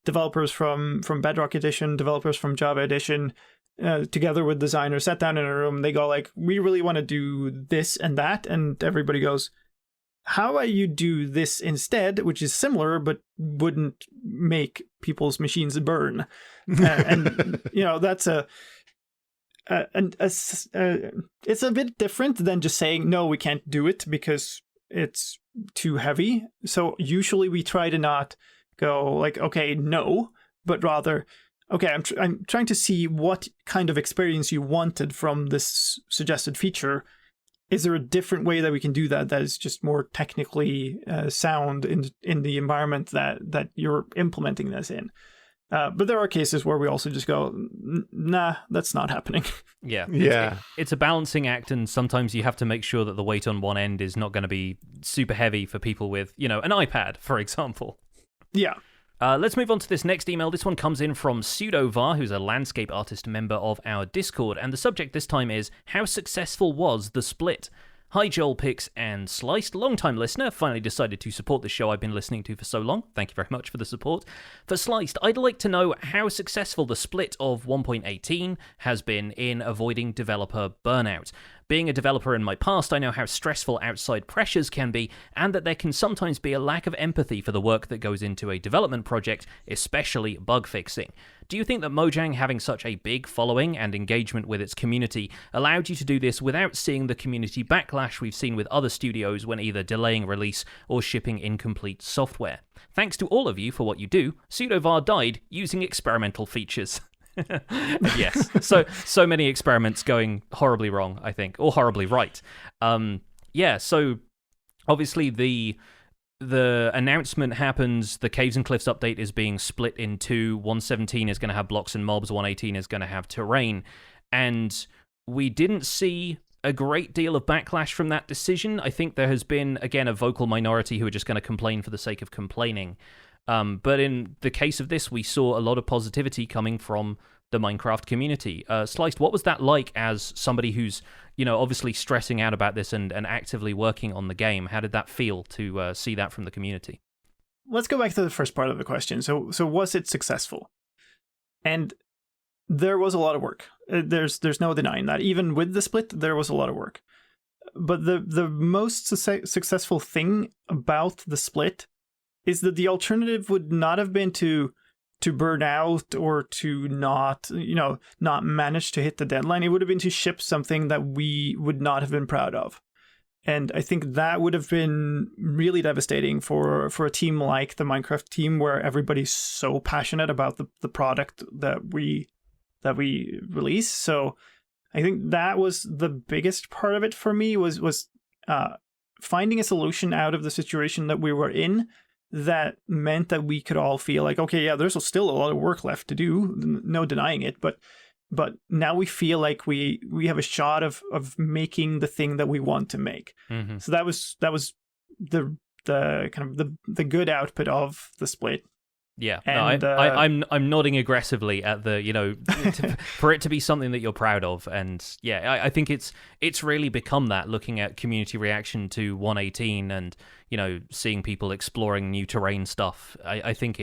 S3: developers from Bedrock Edition, developers from Java Edition, together with designers, sat down in a room. They go like, we really want to do this and that. And everybody goes, how about you do this instead, which is similar, but wouldn't make people's machines burn? And that's it's a bit different than just saying, no, we can't do it because it's too heavy. So usually we try to not go like, okay, no, but rather, okay, I'm trying to see what kind of experience you wanted from this suggested feature. Is there a different way that we can do that is just more technically sound in the environment that you're implementing this in? But there are cases where we also just go, nah, that's not happening.
S1: Yeah. It's a balancing act, and sometimes you have to make sure that the weight on one end is not going to be super heavy for people with, an iPad, for example.
S3: Yeah.
S1: Let's move on to this next email. This one comes in from Pseudovar, who's a landscape artist member of our Discord, and the subject this time is, how successful was the split? Hi, Joel, Pix, and Sliced. Long-time listener, finally decided to support the show I've been listening to for so long. Thank you very much for the support. For Sliced, I'd like to know how successful the split of 1.18 has been in avoiding developer burnout. Being a developer in my past, I know how stressful outside pressures can be, and that there can sometimes be a lack of empathy for the work that goes into a development project, especially bug fixing. Do you think that Mojang having such a big following and engagement with its community allowed you to do this without seeing the community backlash we've seen with other studios when either delaying release or shipping incomplete software? Thanks to all of you for what you do. Pseudovar died using experimental features. Yes, so many experiments going horribly wrong, I think, or horribly right. So obviously the announcement happens, the Caves and Cliffs update is being split in two. 117 is going to have blocks and mobs, 118 is going to have terrain, and we didn't see a great deal of backlash from that decision. I think there has been, again, a vocal minority who are just going to complain for the sake of complaining. But in the case of this, we saw a lot of positivity coming from the Minecraft community. Sliced, what was that like as somebody who's, obviously stressing out about this and actively working on the game? How did that feel to see that from the community?
S3: Let's go back to the first part of the question. So was it successful? And there was a lot of work. There's no denying that. Even with the split, there was a lot of work. But the most successful thing about the split is that the alternative would not have been to burn out or to not manage to hit the deadline. It would have been to ship something that we would not have been proud of. And I think that would have been really devastating for a team like the Minecraft team, where everybody's so passionate about the product that we release. So I think that was the biggest part of it for me, was finding a solution out of the situation that we were in that meant that we could all feel like, okay, yeah, there's still a lot of work left to do, no denying it, but now we feel like we have a shot of making the thing that we want to make.
S1: Mm-hmm.
S3: So that was the kind of the good output of the split.
S1: Yeah,
S3: and,
S1: no, I'm nodding aggressively at the, for it to be something that you're proud of. And yeah, I think it's really become that, looking at community reaction to 118 and, seeing people exploring new terrain stuff. I think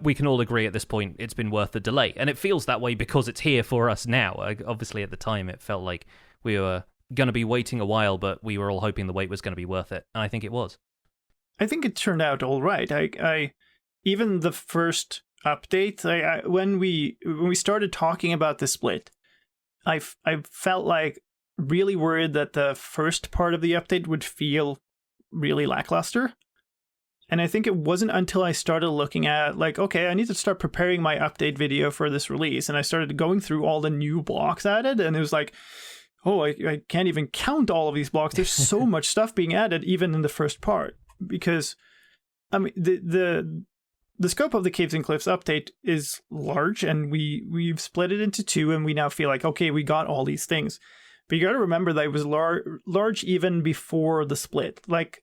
S1: we can all agree at this point it's been worth the delay. And it feels that way because it's here for us now. Obviously, at the time, it felt like we were going to be waiting a while, but we were all hoping the wait was going to be worth it. And I think it was. I
S3: think it turned out all right. Even the first update, when we started talking about the split, I felt like really worried that the first part of the update would feel really lackluster. And I think it wasn't until I started looking at, like, okay, I need to start preparing my update video for this release. And I started going through all the new blocks added, and it was like, oh, I can't even count all of these blocks. There's so much stuff being added, even in the first part. Because, I mean, the scope of the Caves and Cliffs update is large, and we've split it into two, and we now feel like, okay, we got all these things. But you got to remember that it was large even before the split. Like,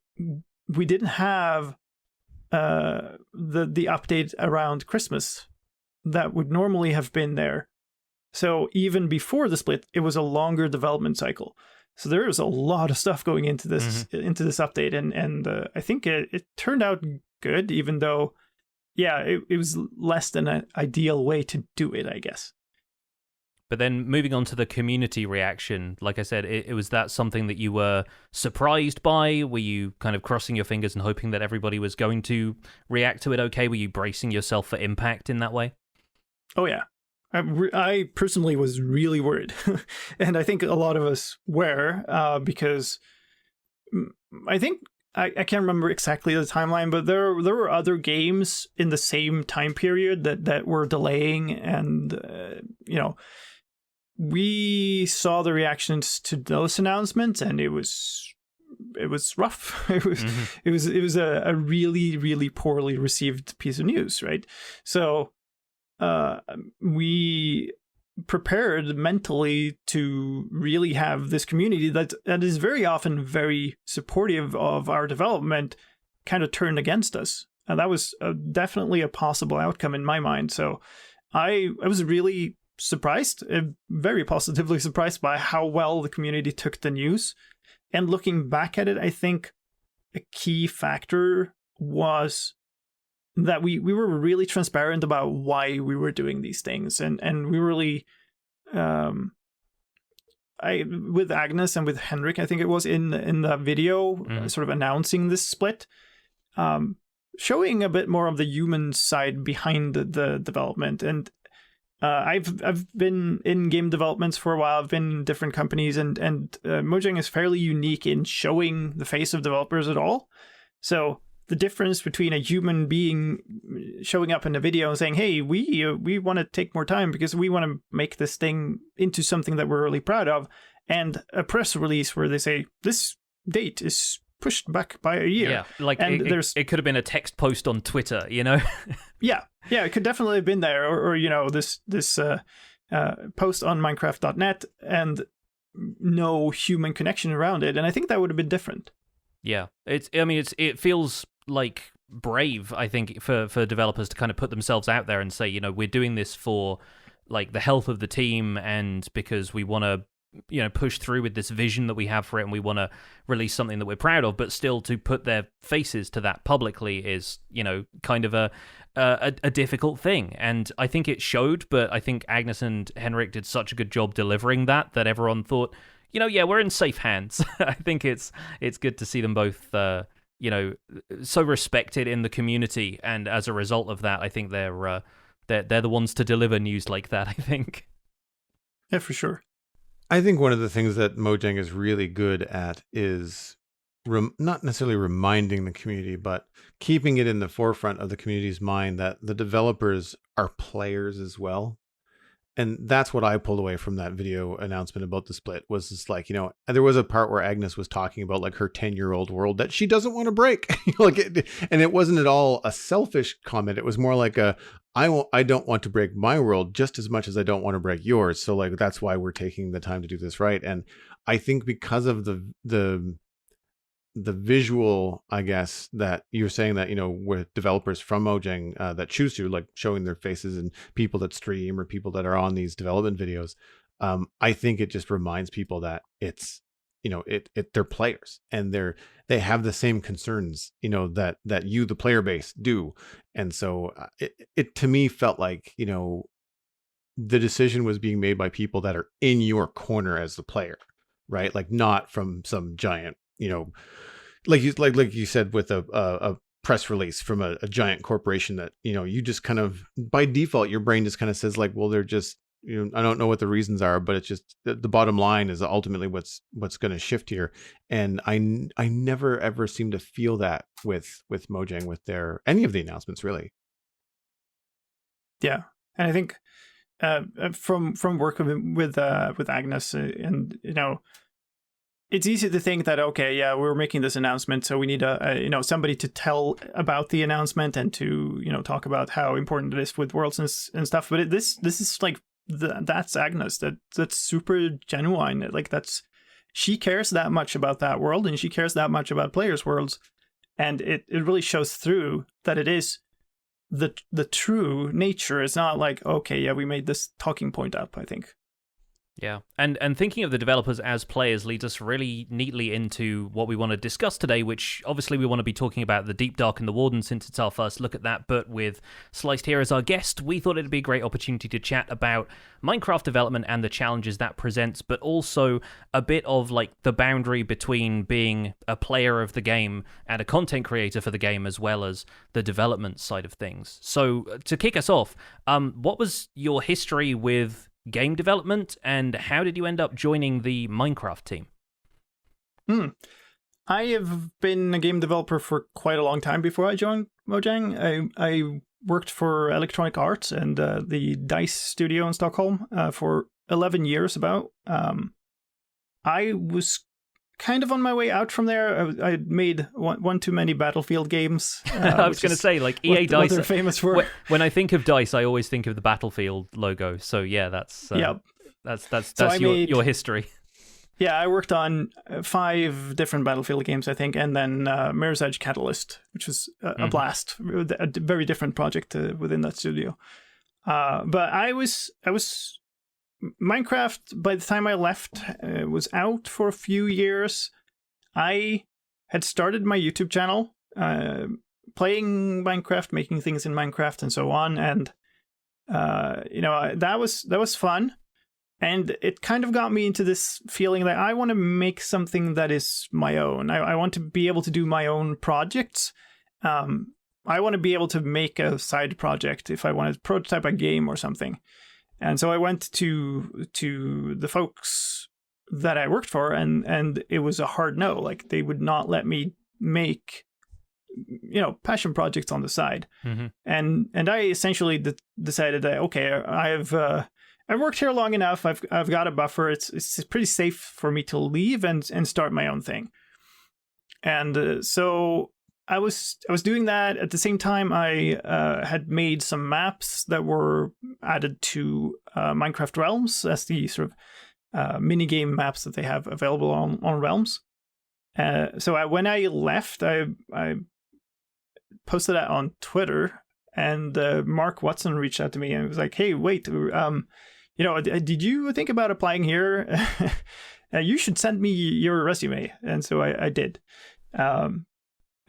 S3: we didn't have the update around Christmas that would normally have been there. So even before the split, it was a longer development cycle. So there was a lot of stuff going into this update, and I think it turned out good, even though, yeah, it was less than an ideal way to do it, I guess.
S1: But then moving on to the community reaction, like I said, it was that something that you were surprised by? Were you kind of crossing your fingers and hoping that everybody was going to react to it okay? Were you bracing yourself for impact in that way?
S3: Oh, yeah. I personally was really worried. And I think a lot of us were, because I think, I can't remember exactly the timeline, but there were other games in the same time period that were delaying, and we saw the reactions to those announcements, and it was rough. It was a really, really poorly received piece of news, right? So we prepared mentally to really have this community that is very often very supportive of our development kind of turn against us, and that was definitely a possible outcome in my mind. So I was really surprised, very positively surprised by how well the community took the news. And looking back at it, I think a key factor was that we were really transparent about why we were doing these things, and we really with Agnes and with Henrik, I think it was in the video, sort of announcing this split, showing a bit more of the human side behind the development. And I've been in game developments for a while. I've been in different companies, and Mojang is fairly unique in showing the face of developers at all. So the difference between a human being showing up in a video and saying, hey, we want to take more time because we want to make this thing into something that we're really proud of, and a press release where they say this date is pushed back by a year.
S1: Yeah, like,
S3: and
S1: it could have been a text post on Twitter,
S3: Yeah, it could definitely have been there, or this post on Minecraft.net and no human connection around it, and I think that would have been different.
S1: Yeah, it feels like brave, I think, for developers to kind of put themselves out there and say, we're doing this for like the health of the team, and because we want to push through with this vision that we have for it, and we want to release something that we're proud of, but still to put their faces to that publicly is, kind of a difficult thing. And I think it showed, but I think Agnes and Henrik did such a good job delivering that everyone thought, yeah, we're in safe hands. I think it's good to see them both so respected in the community, and as a result of that, I think they're the ones to deliver news like that, I think.
S3: Yeah, for sure.
S2: I think one of the things that Mojang is really good at is not necessarily reminding the community, but keeping it in the forefront of the community's mind that the developers are players as well. And that's what I pulled away from that video announcement about the split, was just like, there was a part where Agnes was talking about like her 10-year-old world that she doesn't want to break. And it wasn't at all a selfish comment. It was more like I don't want to break my world just as much as I don't want to break yours. So like, that's why we're taking the time to do this right. And I think because of the visual, I guess, that you're saying that, with developers from Mojang that choose to, like, showing their faces and people that stream or people that are on these development videos, I think it just reminds people that it's, they're players, and they have the same concerns, that you, the player base, do. And so it to me felt like, the decision was being made by people that are in your corner as the player, right? Like, not from some giant, like you said, with a press release from a giant corporation that, you just kind of, by default, your brain just kind of says like, well, they're just, I don't know what the reasons are, but it's just the bottom line is ultimately what's going to shift here. And I never ever seem to feel that with Mojang, with any of the announcements, really.
S3: Yeah. And I think from working with Agnes, and it's easy to think that, okay, yeah, we're making this announcement, so we need somebody to tell about the announcement and to talk about how important it is with worlds and stuff. But this is like that's Agnes. That's super genuine. Like, she cares that much about that world, and she cares that much about players' worlds, and it really shows through that it is the true nature. It's not like, okay, yeah, we made this talking point up, I think.
S1: Yeah, and thinking of the developers as players leads us really neatly into what we want to discuss today, which obviously we want to be talking about the Deep Dark and the Warden, since it's our first look at that, but with Sliced here as our guest, we thought it'd be a great opportunity to chat about Minecraft development and the challenges that presents, but also a bit of like the boundary between being a player of the game and a content creator for the game, as well as the development side of things. So to kick us off, what was your history with game development, and how did you end up joining the Minecraft team?
S3: I have been a game developer for quite a long time before I joined Mojang. I worked for Electronic Arts and the DICE studio in Stockholm for 11 years about. I was kind of on my way out from there. I made one too many Battlefield games.
S1: I was going to say, like, EA DICE.
S3: What they're famous for.
S1: When I think of DICE, I always think of the Battlefield logo. So yeah, that's your history.
S3: Yeah, I worked on 5 different Battlefield games, I think, and then Mirror's Edge Catalyst, which was a blast, a very different project within that studio. But I was Minecraft, by the time I left, was out for a few years. I had started my YouTube channel, playing Minecraft, making things in Minecraft, and so on. And that was fun, and it kind of got me into this feeling that I want to make something that is my own. I want to be able to do my own projects. I want to be able to make a side project if I wanted to prototype a game or something. And so I went to the folks that I worked for, and it was a hard no. Like, they would not let me make, passion projects on the side. Mm-hmm. And I essentially decided that, okay, I've worked here long enough. I've got a buffer. It's pretty safe for me to leave and start my own thing. And so I was doing that. At the same time, I had made some maps that were added to Minecraft Realms as the sort of mini-game maps that they have available on Realms. So when I left, I posted that on Twitter, and Mark Watson reached out to me and was like, "Hey, wait, did you think about applying here? You should send me your resume." And so I did.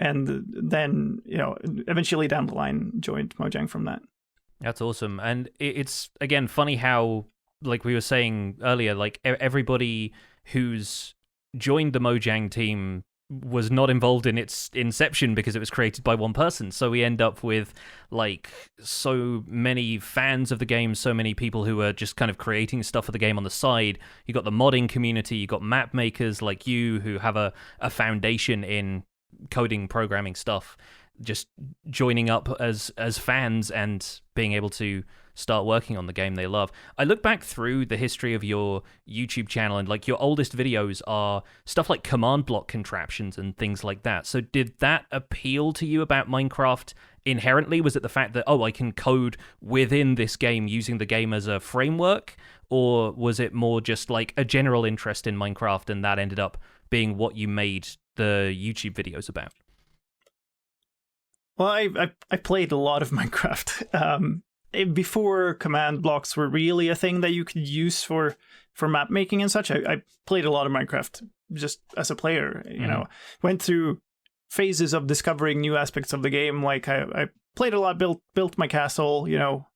S3: And then, eventually down the line, joined Mojang from that.
S1: That's awesome. And it's, again, funny how, like we were saying earlier, like everybody who's joined the Mojang team was not involved in its inception because it was created by one person. So we end up with like so many fans of the game, so many people who are just kind of creating stuff for the game on the side. You got the modding community, you got map makers like you who have a foundation in coding, programming stuff, just joining up as fans and being able to start working on the game they love. I look back through the history of your YouTube channel, and like your oldest videos are stuff like command block contraptions and things like that. So did that appeal to you about Minecraft inherently? Was it the fact that, I can code within this game using the game as a framework? Or was it more just like a general interest in Minecraft and that ended up being what you made the YouTube videos about?
S3: Well, I played a lot of Minecraft. Before command blocks were really a thing that you could use for map making and such, I played a lot of Minecraft just as a player. You know, went through phases of discovering new aspects of the game. Like I played a lot, built my castle. You know,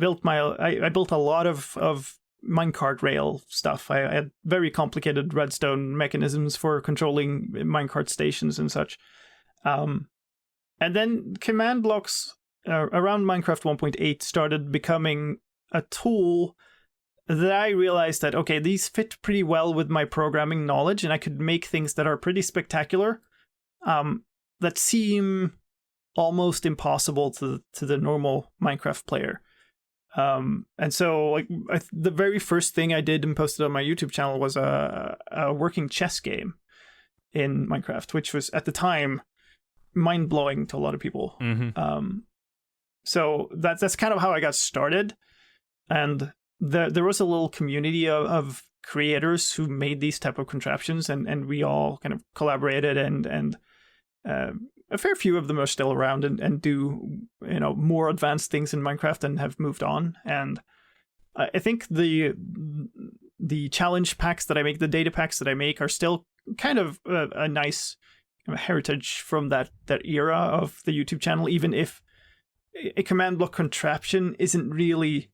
S3: I built a lot of minecart rail stuff. I had very complicated redstone mechanisms for controlling minecart stations and such. And then command blocks around Minecraft 1.8 started becoming a tool that I realized that, okay, these fit pretty well with my programming knowledge, and I could make things that are pretty spectacular, that seem almost impossible to the normal Minecraft player. And so, like, the very first thing I did and posted on my YouTube channel was a working chess game in Minecraft, which was at the time mind-blowing to a lot of people. So that's kind of how I got started, and there was a little community of creators who made these type of contraptions, and we all kind of collaborated, and a fair few of them are still around and do, you know, more advanced things in Minecraft and have moved on. And I think the challenge packs that I make, the data packs that I make, are still kind of a nice heritage from that era of the YouTube channel, even if a command block contraption isn't really,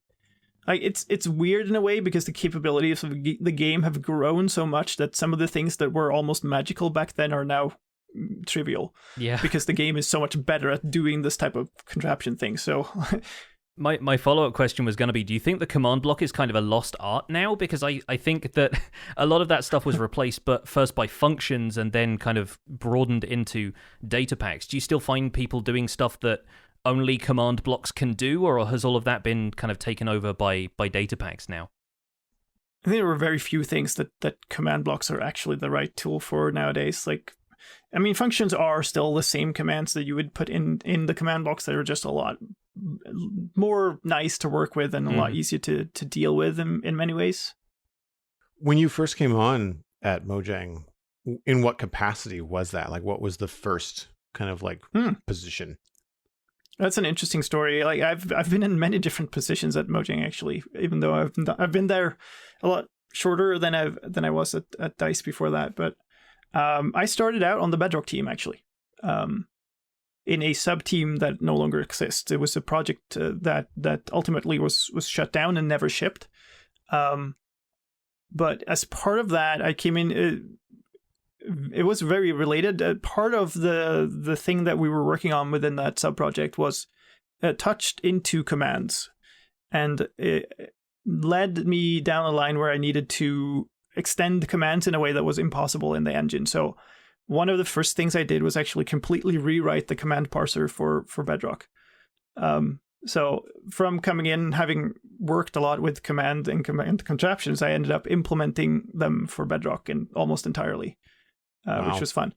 S3: like, it's weird in a way, because the capabilities of the game have grown so much that some of the things that were almost magical back then are now trivial. Yeah, because the game is so much better at doing this type of contraption thing. So my follow-up question was going to be, do you think the command block is kind of a lost art now? Because I think that a lot of that stuff was replaced, but first by functions and then kind of broadened into data packs. Do you still find people doing stuff that only command blocks can do, or has all of that been kind of taken over by data packs now? I think there were very few things that command blocks are actually the right tool for nowadays. Like, I mean, functions are still the same commands that you would put in the command blocks. That are just a lot more nice to work with and a lot easier to deal with in many ways.
S2: When you first came on at Mojang, in what capacity was that? Like, what was the first kind of like position? That's an interesting story. Like, I've been in many different positions at Mojang, actually, even though I've been there a lot shorter than I was at DICE before that. But I started out on the Bedrock team, actually, in a sub team that no longer exists. It was a project that ultimately was shut down and never shipped. But as part of that, I came in. It was very related. Part of the thing that we were working on within that sub-project was touched into commands, and it led me down a line where I needed to extend commands in a way that was impossible in the engine. So one of the first things I did was actually completely rewrite the command parser for Bedrock. So from coming in, having worked a lot with command and command contraptions, I ended up implementing them for Bedrock almost entirely. Wow. Which was fun.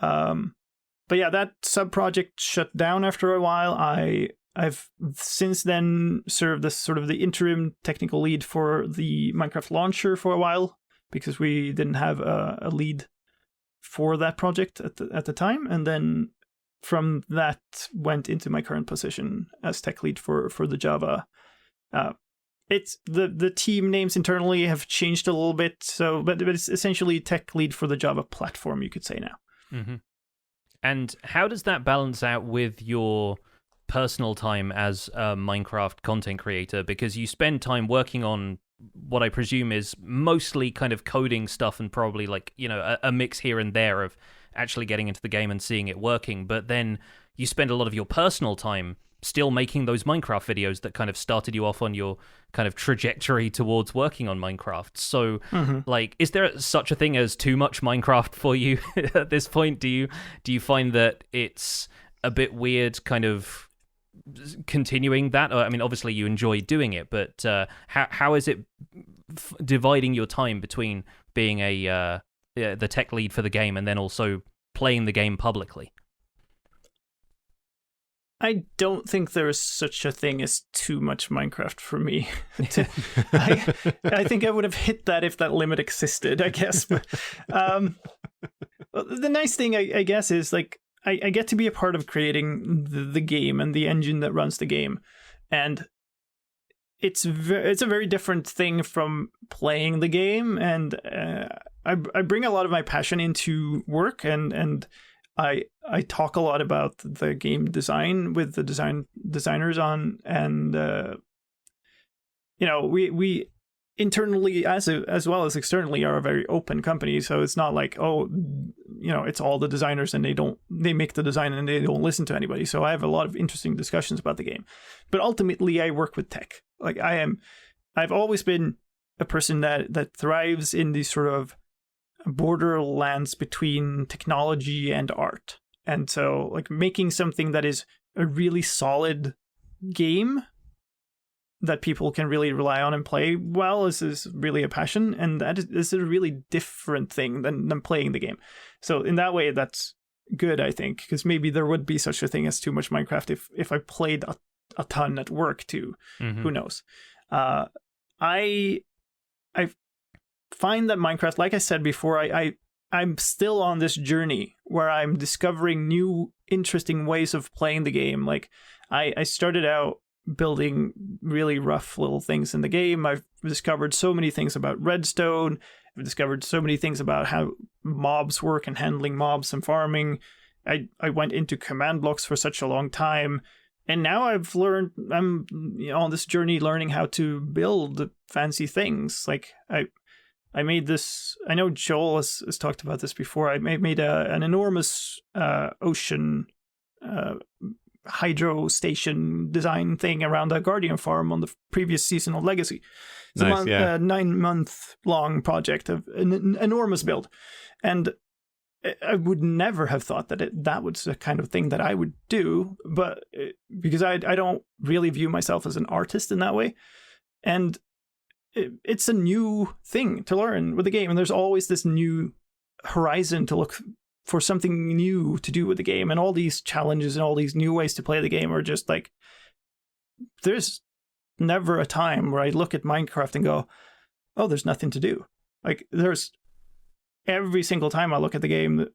S2: But yeah, that sub-project shut down after a while. I've since then served as sort of the interim technical lead for the Minecraft launcher for a while, because we didn't have a lead for that project at the time. And then from that went into my current position as tech lead for the Java. It's the team names internally have changed a little bit, so but it's essentially tech lead for the Java platform, you could say now. Mm-hmm. And how does that balance out with your personal time as a Minecraft content creator? Because you spend time working on what I presume is mostly kind of coding stuff and probably like, you know, a mix here and there of
S1: actually getting into the game and seeing it working, but then you spend a lot of your personal time still making those Minecraft videos that kind of started you off on your kind of trajectory towards working on Minecraft. So, like, is there such a thing as too much Minecraft for you at this point? Do you find that it's a bit weird kind of continuing that? I mean, obviously you enjoy doing it, but how is it dividing your time between being the tech lead for the game and then also playing the game publicly?
S3: I don't think there is such a thing as too much Minecraft for me. I think I would have hit that if that limit existed, I guess. But, the nice thing, I guess, is like I get to be a part of creating the game and the engine that runs the game. And it's a very different thing from playing the game. And I bring a lot of my passion into work, and I talk a lot about the game design with the designers on, and we internally as well as externally are a very open company. So it's not like, it's all the designers and they make the design and they don't listen to anybody. So I have a lot of interesting discussions about the game. But ultimately I work with tech. Like I've always been a person that thrives in these sort of borderlands between technology and art. And so like making something that is a really solid game that people can really rely on and play well is really a passion, and that is a really different thing than playing the game. So in that way, that's good, I think, because maybe there would be such a thing as too much Minecraft if I played a ton at work too. Who knows? I find that Minecraft, like I said before, I'm still on this journey where I'm discovering new interesting ways of playing the game. Like I started out building really rough little things in the game. I've discovered so many things about redstone. I've discovered so many things about how mobs work and handling mobs and farming. I went into command blocks for such a long time. And now I'm on this journey learning how to build fancy things. Like I made this, I know Joel has talked about this before. I made an enormous ocean hydro station design thing around a Guardian farm on the previous season of Legacy. It's a 9-month long project of an enormous build. And I would never have thought that that was the kind of thing that I would do, but because I don't really view myself as an artist in that way. And it's a new thing to learn with the game, and there's always this new horizon to look for, something new to do with the game, and all these challenges and all these new ways to play the game are just like, there's never a time where I look at Minecraft and go, oh, there's nothing to do. Like there's every single time I look at the game,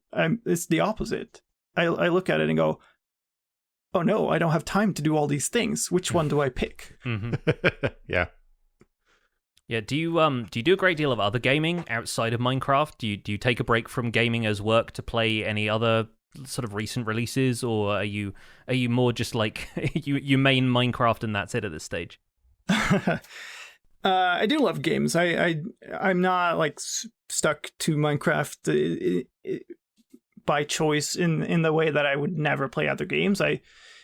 S3: it's the opposite. I look at it and go, oh no, I don't have time to do all these things. Which one do I pick?
S2: Yeah.
S1: Yeah, do you do a great deal of other gaming outside of Minecraft? Do you take a break from gaming as work to play any other sort of recent releases, or are you more just like you main Minecraft and that's it at this stage?
S3: I do love games. I'm not like stuck to Minecraft by choice in the way that I would never play other games. I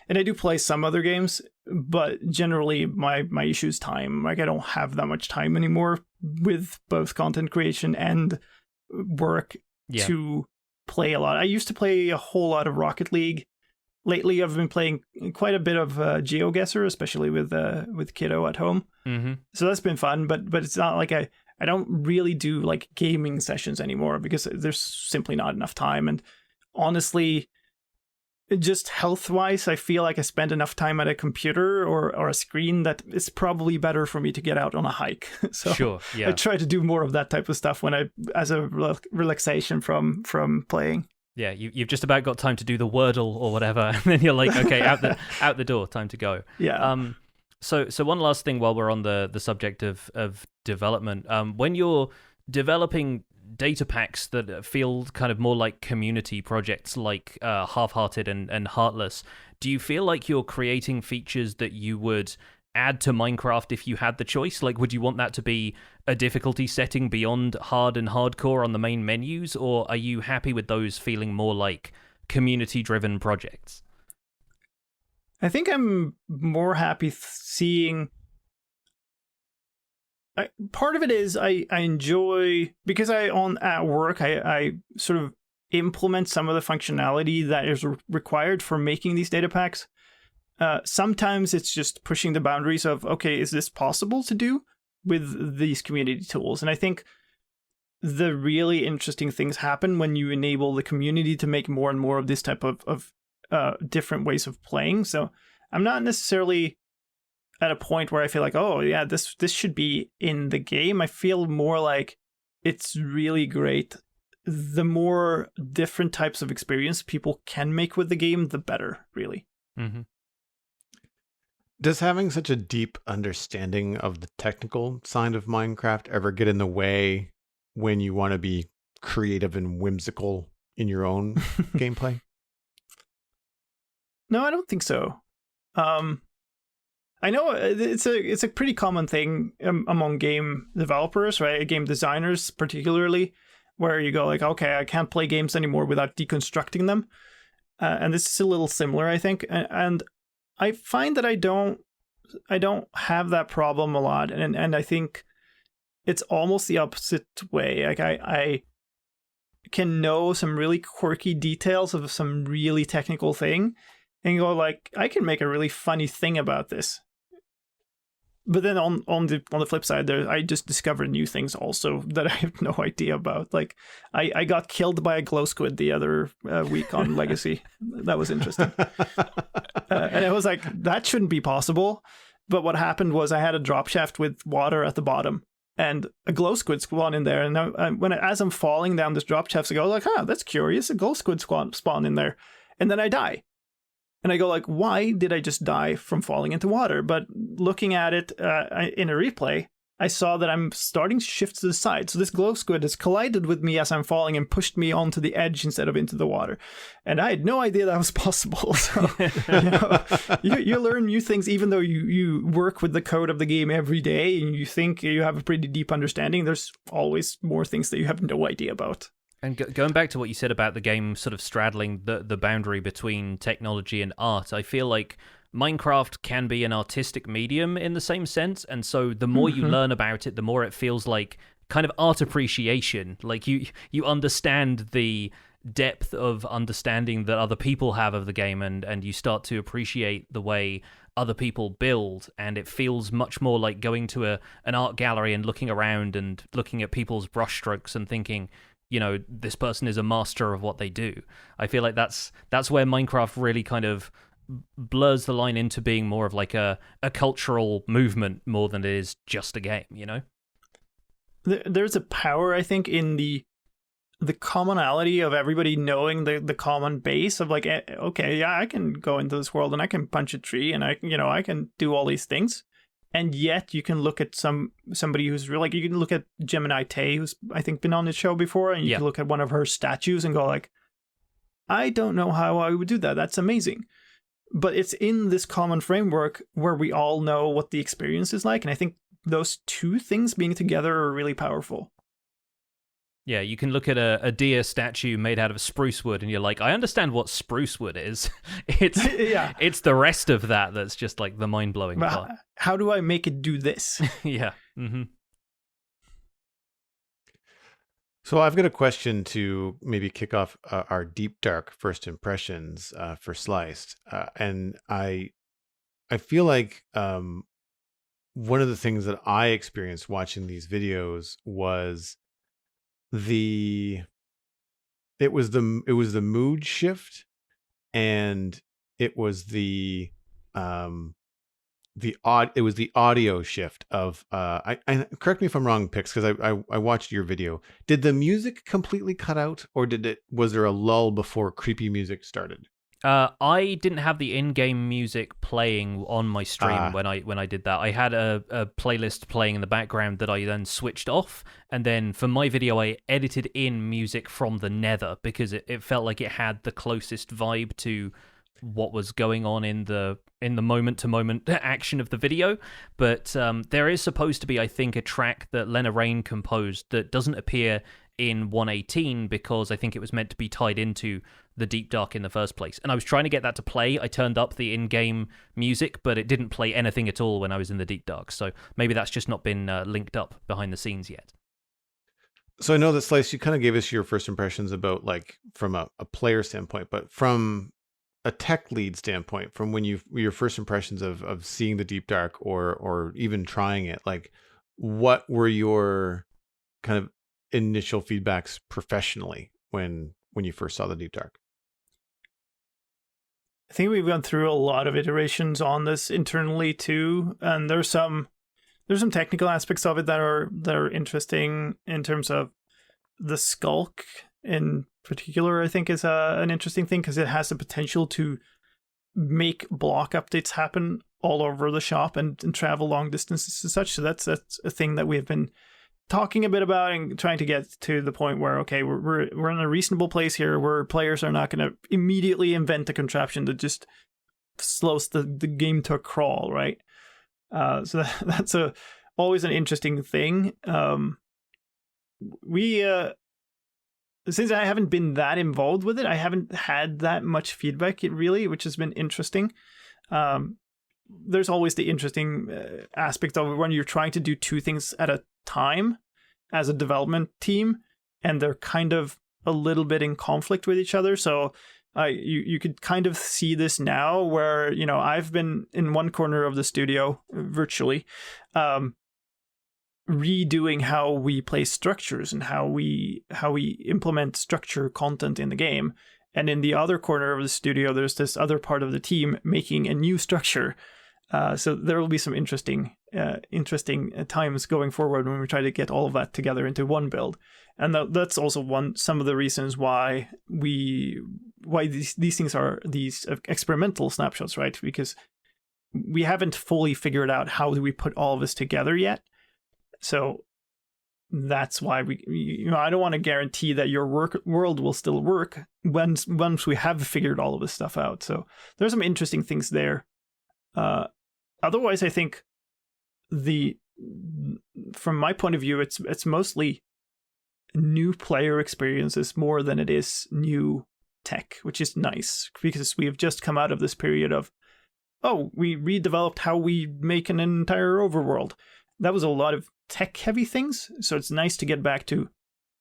S3: do play some other games, but generally my issue is time. Like I don't have that much time anymore with both content creation and work to play a lot. I used to play a whole lot of Rocket League. Lately, I've been playing quite a bit of GeoGuessr, especially with kiddo at home. So that's been fun, but it's not like I don't really do like gaming sessions anymore because there's simply not enough time. And honestly, just health-wise, I feel like I spend enough time at a computer or a screen that it's probably better for me to get out on a hike. So
S1: sure, yeah.
S3: I try to do more of that type of stuff as a relaxation from playing.
S1: Yeah, you've just about got time to do the Wordle or whatever, and then you're like, okay, out the door, time to go.
S3: Yeah.
S1: So one last thing while we're on the subject of development, when you're developing data packs that feel kind of more like community projects like Half-Hearted and Heartless, do you feel like you're creating features that you would add to Minecraft if you had the choice? Like, would you want that to be a difficulty setting beyond hard and hardcore on the main menus, or are you happy with those feeling more like community-driven projects?
S3: I think I'm more happy seeing... part of it is I enjoy, because at work I sort of implement some of the functionality that is required for making these data packs. Sometimes it's just pushing the boundaries of, okay, is this possible to do with these community tools? And I think the really interesting things happen when you enable the community to make more and more of this type of different ways of playing. So I'm not necessarily at a point where I feel like, oh yeah, this should be in the game. I feel more like it's really great. The more different types of experience people can make with the game, the better, really.
S1: Mm-hmm.
S2: Does having such a deep understanding of the technical side of Minecraft ever get in the way when you want to be creative and whimsical in your own gameplay?
S3: No, I don't think so. I know it's a pretty common thing among game developers, right? Game designers particularly, where you go like, okay, I can't play games anymore without deconstructing them. And this is a little similar, I think. And I find that I don't have that problem a lot. And I think it's almost the opposite way. Like I can know some really quirky details of some really technical thing and go like, I can make a really funny thing about this. But then on the flip side, I just discovered new things also that I have no idea about. Like I got killed by a glow squid the other week on Legacy. That was interesting. And I was like, that shouldn't be possible. But what happened was I had a drop shaft with water at the bottom and a glow squid spawned in there. And as I'm falling down this drop shaft, I go like, that's curious. A glow squid spawned in there. And then I die. And I go like, why did I just die from falling into water? But looking at it in a replay, I saw that I'm starting to shift to the side. So this glow squid has collided with me as I'm falling and pushed me onto the edge instead of into the water. And I had no idea that was possible. So you learn new things, even though you work with the code of the game every day and you think you have a pretty deep understanding. There's always more things that you have no idea about.
S1: And going back to what you said about the game sort of straddling the boundary between technology and art, I feel like Minecraft can be an artistic medium in the same sense, and so the more you learn about it, the more it feels like kind of art appreciation. Like you understand the depth of understanding that other people have of the game, and you start to appreciate the way other people build, and it feels much more like going to an art gallery and looking around and looking at people's brushstrokes and thinking, you know, this person is a master of what they do. I feel like that's where Minecraft really kind of blurs the line into being more of like a cultural movement more than it is just a game, you know?
S3: There's a power, I think, in the commonality of everybody knowing the common base of like, okay, yeah, I can go into this world and I can punch a tree and I can do all these things. And yet you can look at somebody who's really, like, you can look at Gemini Tay, who's I think been on the show before, and you can look at one of her statues and go like, I don't know how I would do that. That's amazing. But it's in this common framework where we all know what the experience is like. And I think those two things being together are really powerful.
S1: Yeah, you can look at a deer statue made out of spruce wood and you're like, I understand what spruce wood is. It's the rest of that that's just like the mind-blowing part.
S3: How do I make it do this?
S1: Yeah. Mm-hmm.
S2: So I've got a question to maybe kick off our deep, dark first impressions for Sliced. And I feel like one of the things that I experienced watching these videos was it was the mood shift, and it was the audio shift of I correct me if I'm wrong, Pix, because I watched your video. Did the music completely cut out, or was there a lull before creepy music started?
S1: I didn't have the in-game music playing on my stream when I did that. I had a playlist playing in the background that I then switched off, and then for my video I edited in music from the Nether because it felt like it had the closest vibe to what was going on in the moment to moment action of the video. But there is supposed to be, I think, a track that Lena Raine composed that doesn't appear in 118 because I think it was meant to be tied into the Deep Dark in the first place. And I was trying to get that to play. I turned up the in-game music, but it didn't play anything at all when I was in the Deep Dark. So maybe that's just not been linked up behind the scenes yet.
S2: So I know that, Slice, you kind of gave us your first impressions about, like, from a player standpoint, but from a tech lead standpoint, from when your first impressions of seeing the Deep Dark or even trying it, like, what were your kind of initial feedbacks professionally when you first saw the Deep Dark?
S3: I think we've gone through a lot of iterations on this internally too, and there's some technical aspects of it that are interesting in terms of the skulk in particular. I think is an interesting thing because it has the potential to make block updates happen all over the shop and travel long distances and such. So that's a thing that we've been talking a bit about and trying to get to the point where, okay, we're in a reasonable place here where players are not going to immediately invent a contraption that just slows the game to a crawl, right? So that's always an interesting thing. Since I haven't been that involved with it, I haven't had that much feedback really, which has been interesting. There's always the interesting aspect of it when you're trying to do two things at a time as a development team, and they're kind of a little bit in conflict with each other. So you could kind of see this now where, I've been in one corner of the studio virtually, redoing how we place structures and how we implement structure content in the game. And in the other corner of the studio, there's this other part of the team making a new structure. So there will be some interesting times going forward when we try to get all of that together into one build. And that's also some of the reasons why these things are these experimental snapshots, right? Because we haven't fully figured out how do we put all of this together yet. So that's why I don't want to guarantee that your world will still work once we have figured all of this stuff out. So there's some interesting things there. Otherwise, I think from my point of view, it's mostly new player experiences more than it is new tech, which is nice because we have just come out of this period of, we redeveloped how we make an entire overworld. That was a lot of tech heavy things. So it's nice to get back to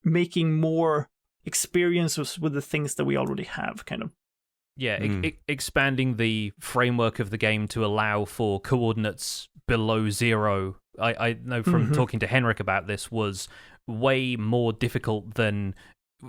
S3: making more experiences with the things that we already have, kind of.
S1: Yeah, expanding the framework of the game to allow for coordinates below 0. I know from talking to Henrik about this was way more difficult than,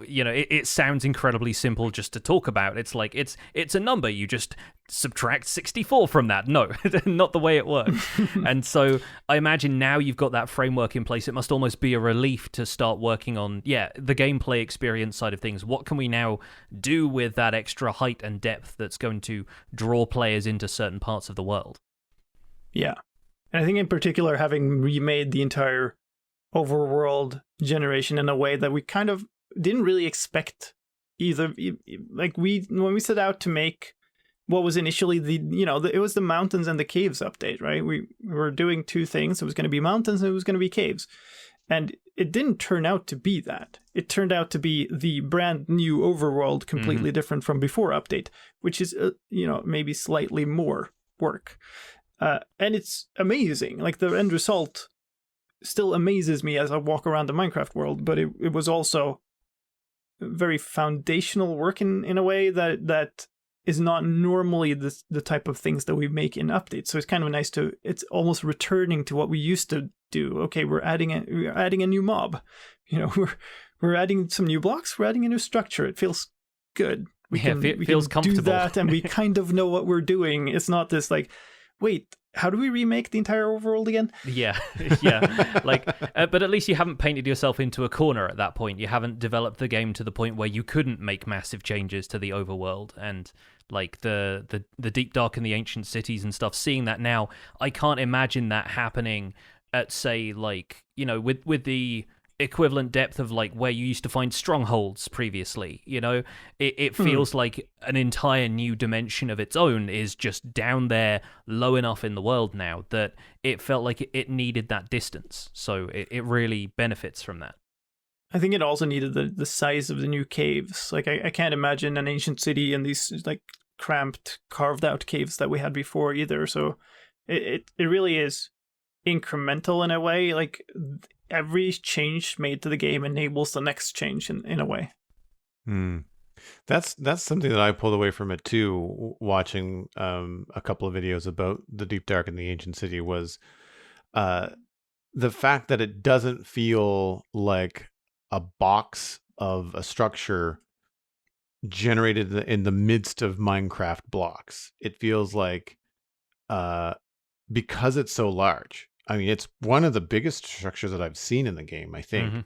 S1: it sounds incredibly simple just to talk about. It's like, it's a number. You just subtract 64 from that. No, not the way it works. And so I imagine now you've got that framework in place. It must almost be a relief to start working on, the gameplay experience side of things. What can we now do with that extra height and depth that's going to draw players into certain parts of the world?
S3: Yeah. And I think in particular, having remade the entire overworld generation in a way that we kind of didn't really expect either. Like when we set out to make what was initially it was the mountains and the caves update, right? We were doing two things. It was going to be mountains and it was going to be caves. And it didn't turn out to be that. It turned out to be the brand new overworld, completely different from before update, which is, maybe slightly more work. And it's amazing. Like the end result still amazes me as I walk around the Minecraft world, but it was also very foundational work in a way that is not normally the type of things that we make in updates. So it's kind of nice it's almost returning to what we used to do. Okay, we're adding a new mob. We're adding some new blocks, we're adding a new structure. It feels good. We can
S1: comfortable.
S3: Do that, and we kind of know what we're doing. It's not this like, wait, how do we remake the entire overworld again?
S1: Yeah. But at least you haven't painted yourself into a corner at that point. You haven't developed the game to the point where you couldn't make massive changes to the overworld and like the Deep Dark and the ancient cities and stuff. Seeing that now, I can't imagine that happening at, say, like, with the equivalent depth of like where you used to find strongholds previously. It feels like an entire new dimension of its own is just down there low enough in the world now that it felt like it needed that distance. So it really benefits from that.
S3: I think it also needed the size of the new caves. Like I can't imagine an ancient city in these like cramped, carved out caves that we had before either. So it really is incremental in a way. Like every change made to the game enables the next change in a way.
S2: That's something that I pulled away from it too, watching a couple of videos about the Deep Dark and the Ancient City, was the fact that it doesn't feel like a box of a structure generated in the midst of Minecraft blocks. It feels like, because it's so large, I mean, it's one of the biggest structures that I've seen in the game, I think.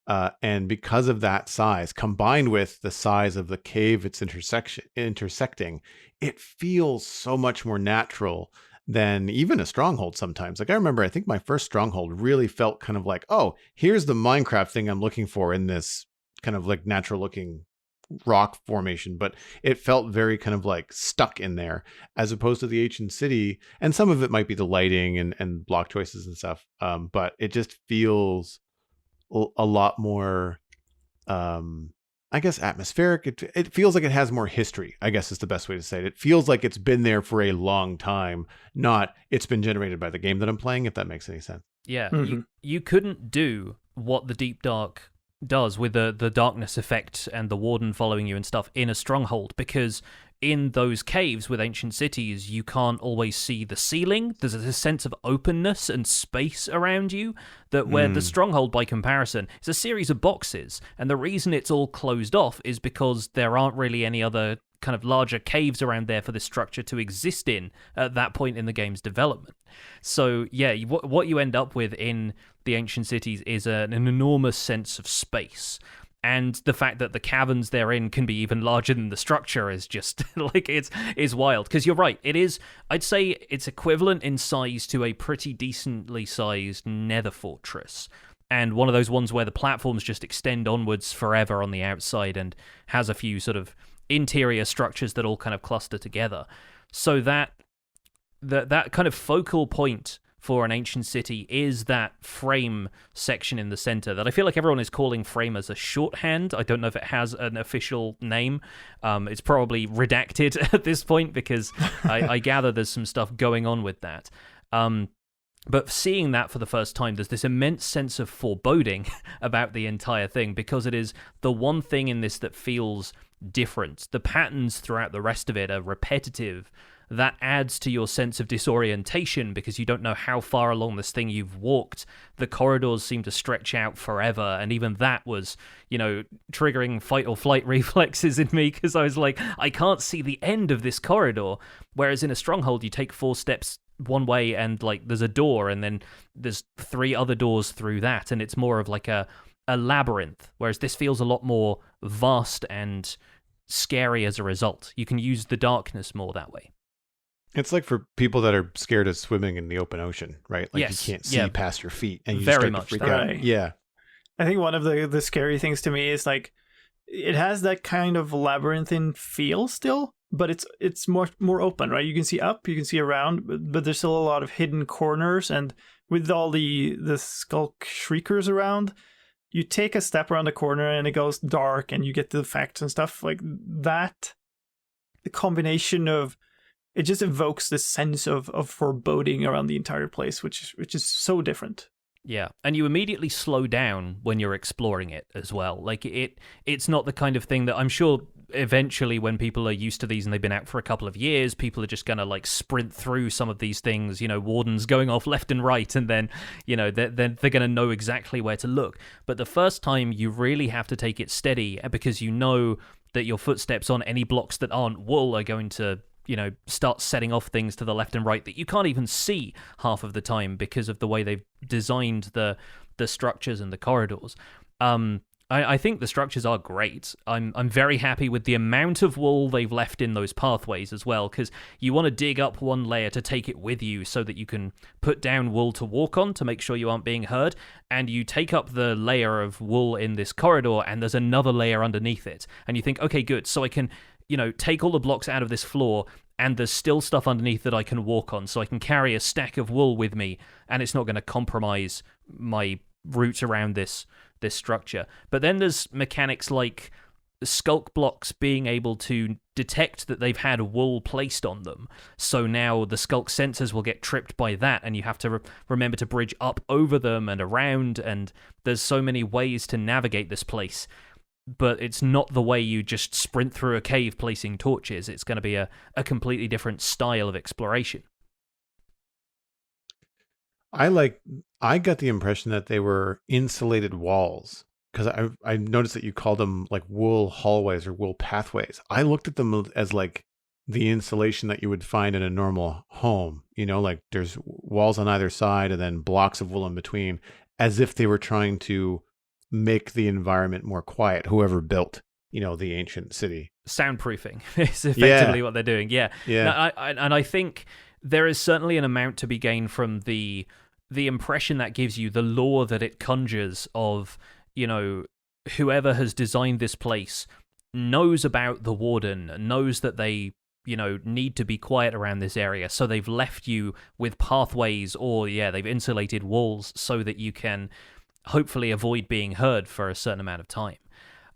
S2: And because of that size, combined with the size of the cave it's intersecting, it feels so much more natural than even a stronghold sometimes. Like I remember, I think my first stronghold really felt kind of like, oh, here's the Minecraft thing I'm looking for in this kind of like natural looking rock formation, but it felt very kind of like stuck in there, as opposed to the Ancient City. And some of it might be the lighting and block choices and stuff. But it just feels a lot more, I guess, atmospheric. It feels like it has more history, I guess is the best way to say it. It feels like it's been there for a long time, not it's been generated by the game that I'm playing, if that makes any sense.
S1: Yeah, you couldn't do what the Deep Dark does with the darkness effect and the Warden following you and stuff in a stronghold, because in those caves with ancient cities, you can't always see the ceiling. There's a sense of openness and space around you that where the stronghold, by comparison, is a series of boxes. And the reason it's all closed off is because there aren't really any other kind of larger caves around there for the structure to exist in at that point in the game's development. So yeah, what you end up with in the ancient cities is an enormous sense of space. And the fact that the caverns therein can be even larger than the structure is just like it's wild. Because you're right, it is. I'd say it's equivalent in size to a pretty decently sized Nether fortress, and one of those ones where the platforms just extend onwards forever on the outside and has a few sort of interior structures that all kind of cluster together. So that kind of focal point for an ancient city is that frame section in the center that I feel like everyone is calling frame as a shorthand. I don't know if it has an official name. It's probably redacted at this point because I gather there's some stuff going on with that. But seeing that for the first time, there's this immense sense of foreboding about the entire thing, because it is the one thing in this that feels different. The patterns throughout the rest of it are repetitive. That adds to your sense of disorientation because you don't know how far along this thing you've walked. The corridors seem to stretch out forever, and even that was, triggering fight or flight reflexes in me because I was like, I can't see the end of this corridor. Whereas in a stronghold, you take 4 steps one way and like there's a door, and then there's 3 other doors through that, and it's more of like a labyrinth. Whereas this feels a lot more vast and scary as a result. You can use the darkness more that way.
S2: It's like for people that are scared of swimming in the open ocean, right? Like
S1: yes.
S2: You can't see past your feet and you
S1: Very
S2: start
S1: much
S2: to freak
S3: that.
S2: out. Yeah.
S3: I think one of the scary things to me is like it has that kind of labyrinthine feel still, but it's more open, right? You can see up, you can see around, but there's still a lot of hidden corners, and with all the skulk shriekers around, you take a step around the corner and it goes dark and you get the effects and stuff like that. The combination of it just evokes this sense of foreboding around the entire place, which is so different.
S1: Yeah, and you immediately slow down when you're exploring it as well. Like it's not the kind of thing that I'm sure eventually when people are used to these and they've been out for a couple of years, people are just going to like sprint through some of these things, wardens going off left and right, and then, they're going to know exactly where to look. But the first time you really have to take it steady because you know that your footsteps on any blocks that aren't wool are going to start setting off things to the left and right that you can't even see half of the time because of the way they've designed the structures and the corridors. I think the structures are great. I'm very happy with the amount of wool they've left in those pathways as well, because you want to dig up one layer to take it with you so that you can put down wool to walk on to make sure you aren't being heard, and you take up the layer of wool in this corridor and there's another layer underneath it, and you think, okay, good, so I can, take all the blocks out of this floor and there's still stuff underneath that I can walk on, so I can carry a stack of wool with me and it's not going to compromise my route around this structure. But then there's mechanics like skulk blocks being able to detect that they've had wool placed on them. So now the skulk sensors will get tripped by that, and you have to remember to bridge up over them and around, and there's so many ways to navigate this place. But it's not the way you just sprint through a cave placing torches. It's going to be a completely different style of exploration.
S2: I got the impression that they were insulated walls, because I noticed that you called them like wool hallways or wool pathways. I looked at them as like the insulation that you would find in a normal home, like there's walls on either side and then blocks of wool in between, as if they were trying to make the environment more quiet, whoever built, the ancient city.
S1: Soundproofing is effectively what they're doing. Yeah.
S2: Yeah.
S1: And I think there is certainly an amount to be gained from the impression that gives you, the lore that it conjures of, whoever has designed this place knows about the Warden, knows that they, need to be quiet around this area. So they've left you with pathways, or they've insulated walls so that you can hopefully avoid being heard for a certain amount of time.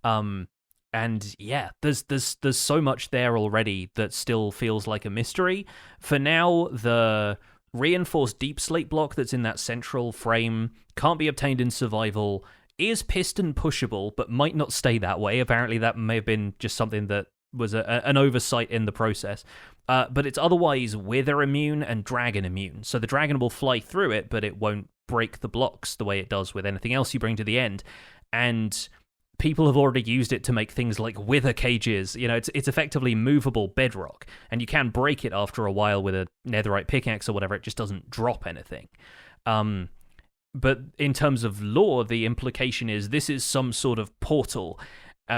S1: And there's so much there already that still feels like a mystery. For now, the reinforced deep slate block that's in that central frame can't be obtained in survival, is piston pushable, but might not stay that way. Apparently that may have been just something that was an oversight in the process. But it's otherwise wither immune and dragon immune. So the dragon will fly through it, but it won't break the blocks the way it does with anything else you bring to the end. And people have already used it to make things like wither cages. It's effectively movable bedrock, and you can break it after a while with a netherite pickaxe or whatever. It just doesn't drop anything. But in terms of lore, the implication is this is some sort of portal.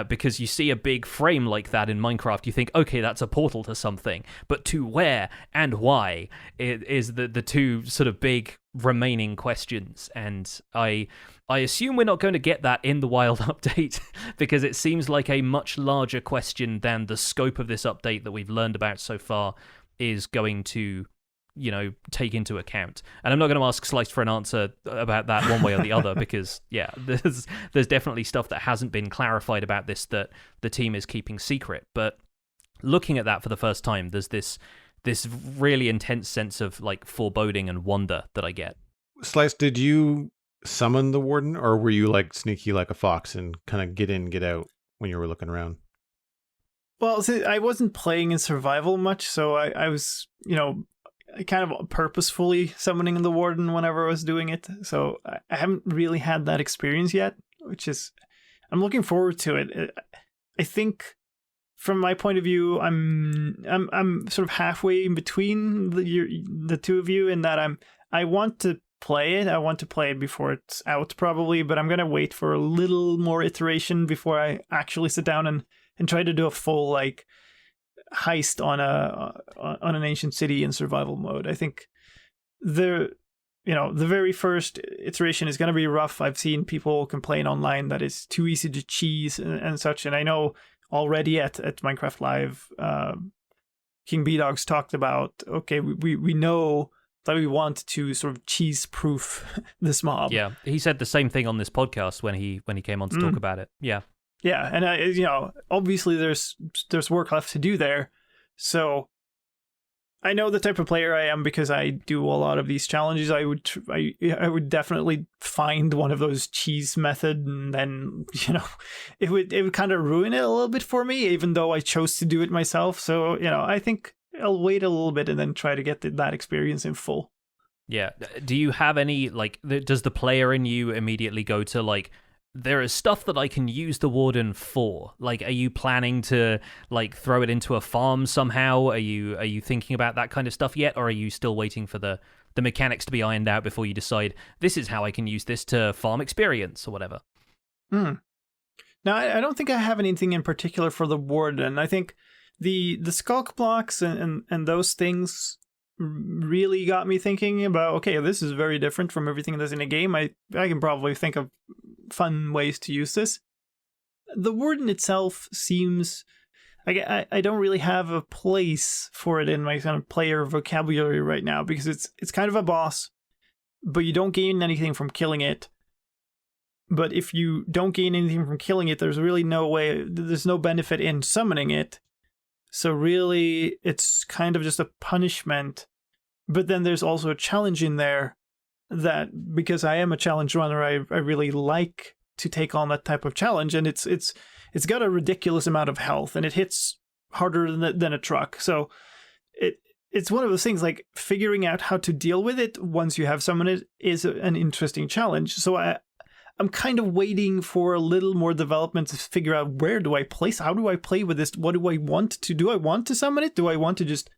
S1: Because you see a big frame like that in Minecraft, you think, okay, that's a portal to something. But to where and why is the two sort of big remaining questions. And I assume we're not going to get that in the wild update, because it seems like a much larger question than the scope of this update that we've learned about so far is going to, take into account. And I'm not going to ask Sliced for an answer about that one way or the other, because there's definitely stuff that hasn't been clarified about this that the team is keeping secret. But looking at that for the first time, there's this really intense sense of like foreboding and wonder that I get.
S2: Slice, did you summon the Warden, or were you like sneaky like a fox and kind of get in, get out when you were looking around?
S3: Well, see, I wasn't playing in survival much, so I was, kind of purposefully summoning the Warden whenever I was doing it. So I haven't really had that experience yet, which is, I'm looking forward to it. I think from my point of view, I'm sort of halfway in between the two of you, in that I want to play it. I want to play it before it's out probably, but I'm going to wait for a little more iteration before I actually sit down and try to do a full like heist on an ancient city in survival mode. I think the very first iteration is going to be rough. I've seen people complain online that it's too easy to cheese and such, and I know already at Minecraft Live, King B-Dogs talked about, okay, we know that we want to sort of cheese proof this mob.
S1: Yeah, he said the same thing on this podcast when he came on to talk about it. Yeah.
S3: Yeah, and obviously there's work left to do there. So I know the type of player I am because I do a lot of these challenges. I would definitely find one of those cheese method, and then it would kind of ruin it a little bit for me, even though I chose to do it myself. So I think I'll wait a little bit and then try to get that experience in full.
S1: Yeah. Do you have any does the player in you immediately go to there is stuff that I can use the Warden for? Are you planning to throw it into a farm somehow? Are you thinking about that kind of stuff yet, or are you still waiting for the mechanics to be ironed out before you decide this is how I can use this to farm experience or whatever?
S3: Now, I don't think I have anything in particular for the Warden. I think the skulk blocks and those things really got me thinking about, okay, this is very different from everything that's in a game. I can probably think of fun ways to use this. The Warden itself seems... I don't really have a place for it in my kind of player vocabulary right now, because it's kind of a boss, but you don't gain anything from killing it. But if you don't gain anything from killing it, there's really there's no benefit in summoning it. So really, it's kind of just a punishment. But then there's also a challenge in there that, because I am a challenge runner, I really like to take on that type of challenge, and it's got a ridiculous amount of health, and it hits harder than a truck. So it's one of those things, like figuring out how to deal with it once you have summoned it is an interesting challenge. So I'm kind of waiting for a little more development to figure out, where do I place? How do I play with this? What do I want to do? I want to summon it? Do I want to just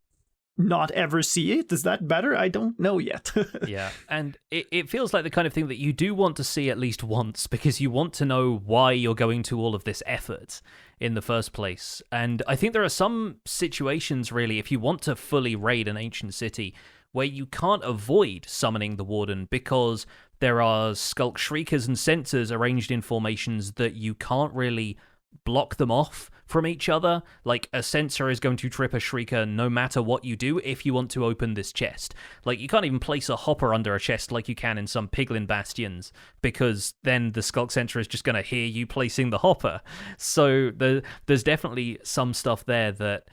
S3: not ever see it? Is that better? I don't know yet.
S1: Yeah, and it feels like the kind of thing that you do want to see at least once, because you want to know why you're going to all of this effort in the first place. And I think there are some situations, really, if you want to fully raid an ancient city, where you can't avoid summoning the Warden, because there are skulk shriekers and sensors arranged in formations that you can't really block them off from each other. Like, a sensor is going to trip a shrieker no matter what you do if you want to open this chest. Like, you can't even place a hopper under a chest like you can in some piglin bastions, because then the skulk sensor is just going to hear you placing the hopper. So there's definitely some stuff there that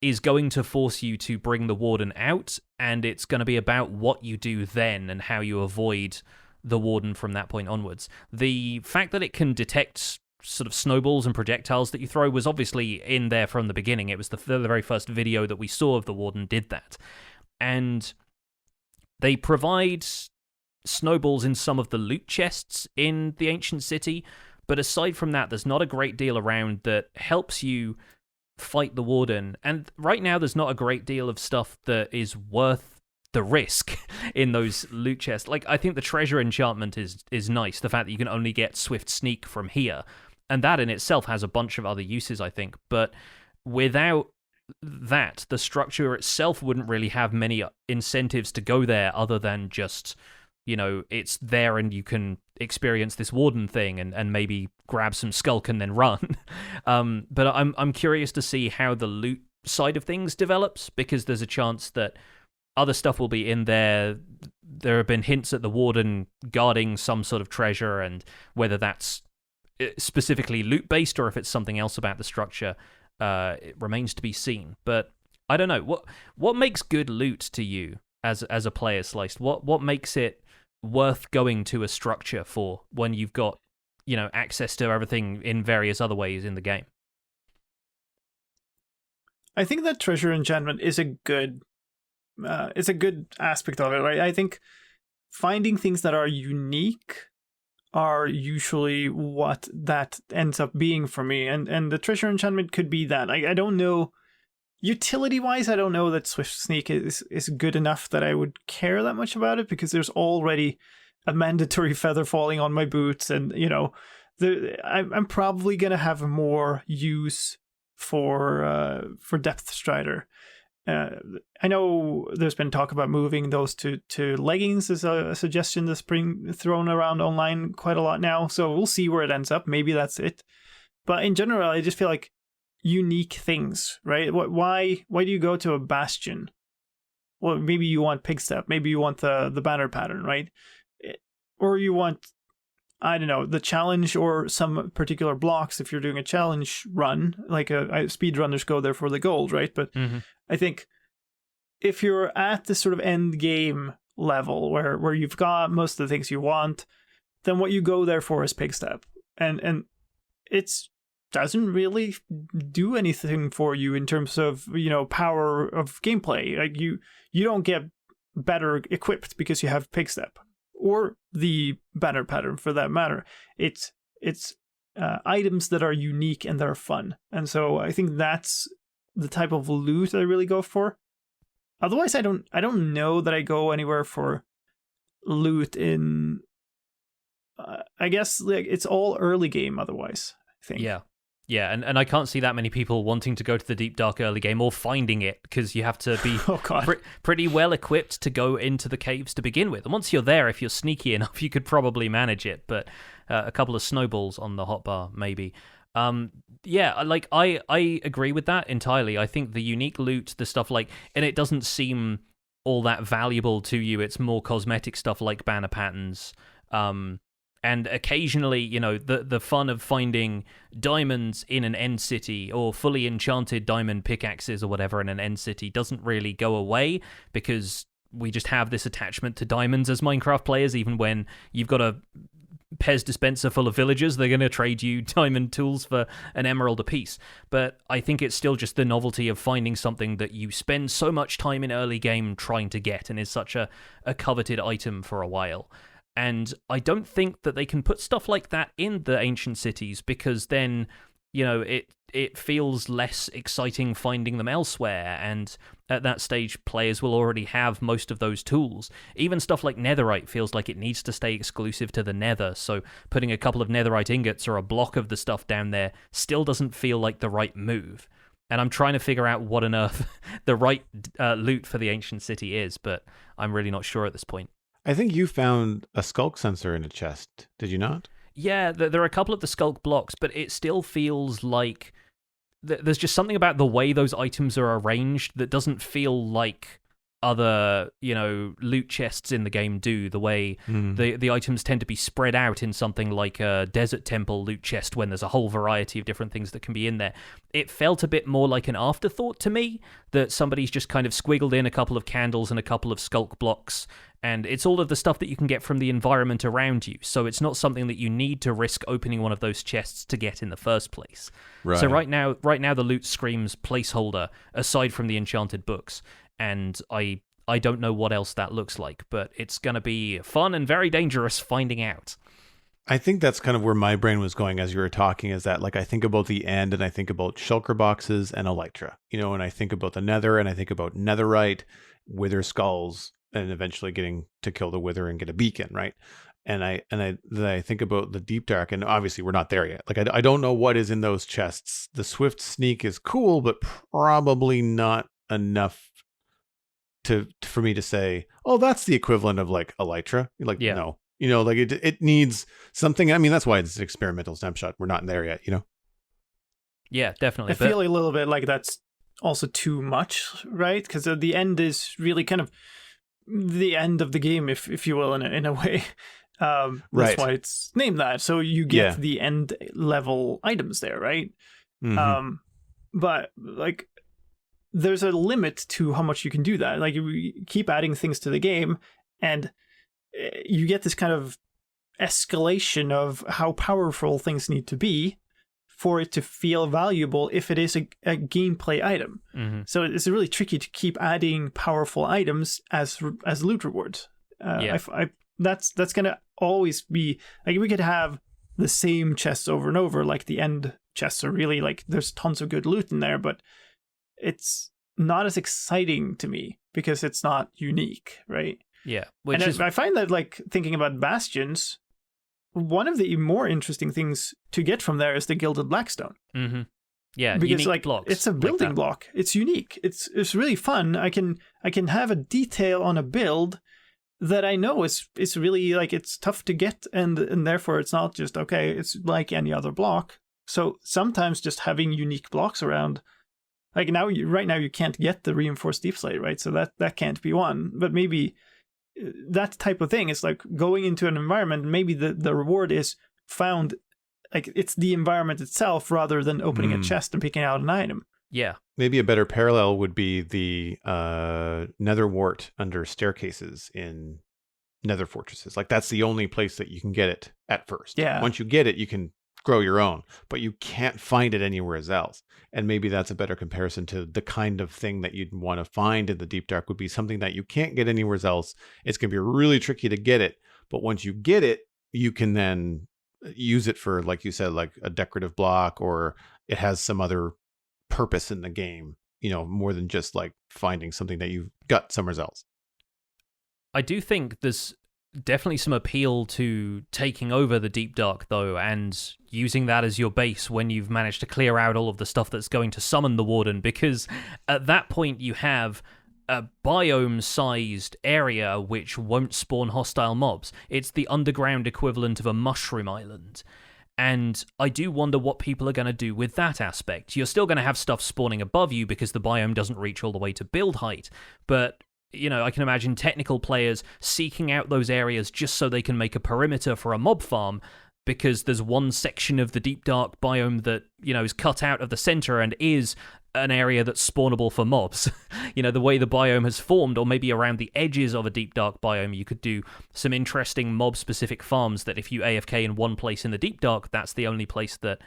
S1: is going to force you to bring the Warden out, and it's going to be about what you do then and how you avoid the Warden from that point onwards. The fact that it can detect sort of snowballs and projectiles that you throw was obviously in there from the beginning. It was the very first video that we saw of the Warden did that. And they provide snowballs in some of the loot chests in the ancient city, but aside from that, there's not a great deal around that helps you fight the Warden. And right now, there's not a great deal of stuff that is worth the risk in those loot chests. Like, I think the treasure enchantment is nice, the fact that you can only get swift sneak from here. And that in itself has a bunch of other uses, I think. But without that, the structure itself wouldn't really have many incentives to go there, other than just, you know, it's there and you can experience this Warden thing and maybe grab some skulk and then run. But I'm curious to see how the loot side of things develops, because there's a chance that other stuff will be in there. There have been hints at the Warden guarding some sort of treasure, and whether that's specifically loot-based or if it's something else about the structure, it remains to be seen. But I don't know. What makes good loot to you as a player, Sliced? What makes it worth going to a structure for when you've got, you know, access to everything in various other ways in the game?
S3: I think that treasure enchantment is a good aspect of it, right? I think finding things that are unique are usually what that ends up being for me, and the treasure enchantment could be that. I don't know, utility wise, I don't know that swift sneak is good enough that I would care that much about it, because there's already a mandatory feather falling on my boots, and you know, I'm probably gonna have more use for Depth Strider. I know there's been talk about moving those to leggings as a suggestion that's being thrown around online quite a lot now, so we'll see where it ends up. Maybe that's it. But in general, I just feel like unique things, right? Why do you go to a bastion? Well, maybe you want pig step, maybe you want the banner pattern, right? Or you want, I don't know, the challenge or some particular blocks if you're doing a challenge run, like speedrunners go there for the gold, right? But I think if you're at this sort of end game level where you've got most of the things you want, then what you go there for is pig step. And it's doesn't really do anything for you in terms of, you know, power of gameplay. Like you don't get better equipped because you have pig step, or the banner pattern for that matter. It's items that are unique and that are fun. And so I think that's the type of loot I really go for. Otherwise, I don't know that I go anywhere for loot in. I guess like it's all early game. Otherwise, thing.
S1: Yeah, and I can't see that many people wanting to go to the deep dark early game or finding it, because you have to be pretty well equipped to go into the caves to begin with. And once you're there, if you're sneaky enough, you could probably manage it. But a couple of snowballs on the hotbar, maybe. Like I agree with that entirely. I think the unique loot, the stuff like, and it doesn't seem all that valuable to you. It's more cosmetic stuff like banner patterns. And occasionally, you know, the fun of finding diamonds in an end city or fully enchanted diamond pickaxes or whatever in an end city doesn't really go away, because we just have this attachment to diamonds as Minecraft players. Even when you've got a Pez dispenser full of villagers, they're going to trade you diamond tools for an emerald apiece. But I think it's still just the novelty of finding something that you spend so much time in early game trying to get and is such a coveted item for a while. And I don't think that they can put stuff like that in the ancient cities, because then, you know, it feels less exciting finding them elsewhere. And at that stage, players will already have most of those tools. Even stuff like netherite feels like it needs to stay exclusive to the nether. So putting a couple of netherite ingots or a block of the stuff down there still doesn't feel like the right move. And I'm trying to figure out what on earth the right loot for the ancient city is, but I'm really not sure at this point.
S2: I think you found a skulk sensor in a chest, did you not?
S1: Yeah, there are a couple of the skulk blocks, but it still feels like there's just something about the way those items are arranged that doesn't feel like other, you know, loot chests in the game do. The way the items tend to be spread out in something like a Desert Temple loot chest when there's a whole variety of different things that can be in there. It felt a bit more like an afterthought to me, that somebody's just kind of squiggled in a couple of candles and a couple of skulk blocks, and it's all of the stuff that you can get from the environment around you. So it's not something that you need to risk opening one of those chests to get in the first place.
S2: Right.
S1: So right now the loot screams placeholder, aside from the enchanted books. And I don't know what else that looks like, but it's going to be fun and very dangerous finding out.
S2: I think that's kind of where my brain was going as you were talking, is that, like, I think about the end and I think about shulker boxes and elytra, you know, and I think about the nether and I think about netherite, wither skulls, and eventually getting to kill the wither and get a beacon, right? And I think about the deep dark, and obviously we're not there yet. Like, I don't know what is in those chests. The swift sneak is cool, but probably not enough for me to say, oh, that's the equivalent of like elytra. Like, yeah. No, you know, like it needs something. I mean, that's why it's an experimental snapshot. We're not there yet, you know?
S1: Yeah, definitely.
S3: I feel a little bit like that's also too much, right? Because the end is really kind of the end of the game, if you will, in a way. Right. That's why it's named that. So you get the end level items there, right? Mm-hmm. But like, there's a limit to how much you can do that. Like, you keep adding things to the game, and you get this kind of escalation of how powerful things need to be for it to feel valuable if it is a gameplay item. Mm-hmm. So it's really tricky to keep adding powerful items as loot rewards. That's going to always be, like, we could have the same chests over and over, like the end chests are really, like, there's tons of good loot in there, but it's not as exciting to me because it's not unique, right?
S1: Yeah.
S3: I find that, like, thinking about bastions, one of the more interesting things to get from there is the gilded blackstone.
S1: Mm-hmm. Yeah,
S3: because,
S1: unique
S3: like,
S1: blocks.
S3: It's a building
S1: like
S3: block. It's unique. It's really fun. I can have a detail on a build that I know is really, like, it's tough to get, and therefore it's not just, okay, it's like any other block. So sometimes just having unique blocks around, like, right now you can't get the reinforced deep slate, right? So that can't be one. But maybe that type of thing is like going into an environment, maybe the reward is found, like, it's the environment itself rather than opening a chest and picking out an item.
S1: Yeah.
S2: Maybe a better parallel would be the nether wart under staircases in nether fortresses. Like, that's the only place that you can get it at first.
S3: Yeah.
S2: Once you get it, you can grow your own, but you can't find it anywhere else. And maybe that's a better comparison to the kind of thing that you'd want to find in the deep dark, would be something that you can't get anywhere else. It's going to be really tricky to get it, but once you get it, you can then use it for, like you said, like a decorative block, or it has some other purpose in the game, you know, more than just like finding something that you've got somewhere else.
S1: I do think there's definitely some appeal to taking over the Deep Dark, though, and using that as your base when you've managed to clear out all of the stuff that's going to summon the Warden, because at that point you have a biome-sized area which won't spawn hostile mobs. It's the underground equivalent of a mushroom island. And I do wonder what people are going to do with that aspect. You're still going to have stuff spawning above you because the biome doesn't reach all the way to build height, but I can imagine technical players seeking out those areas just so they can make a perimeter for a mob farm, because there's one section of the Deep Dark biome that, is cut out of the center and is an area that's spawnable for mobs. The way the biome has formed, or maybe around the edges of a Deep Dark biome, you could do some interesting mob-specific farms that if you AFK in one place in the Deep Dark, that's the only place that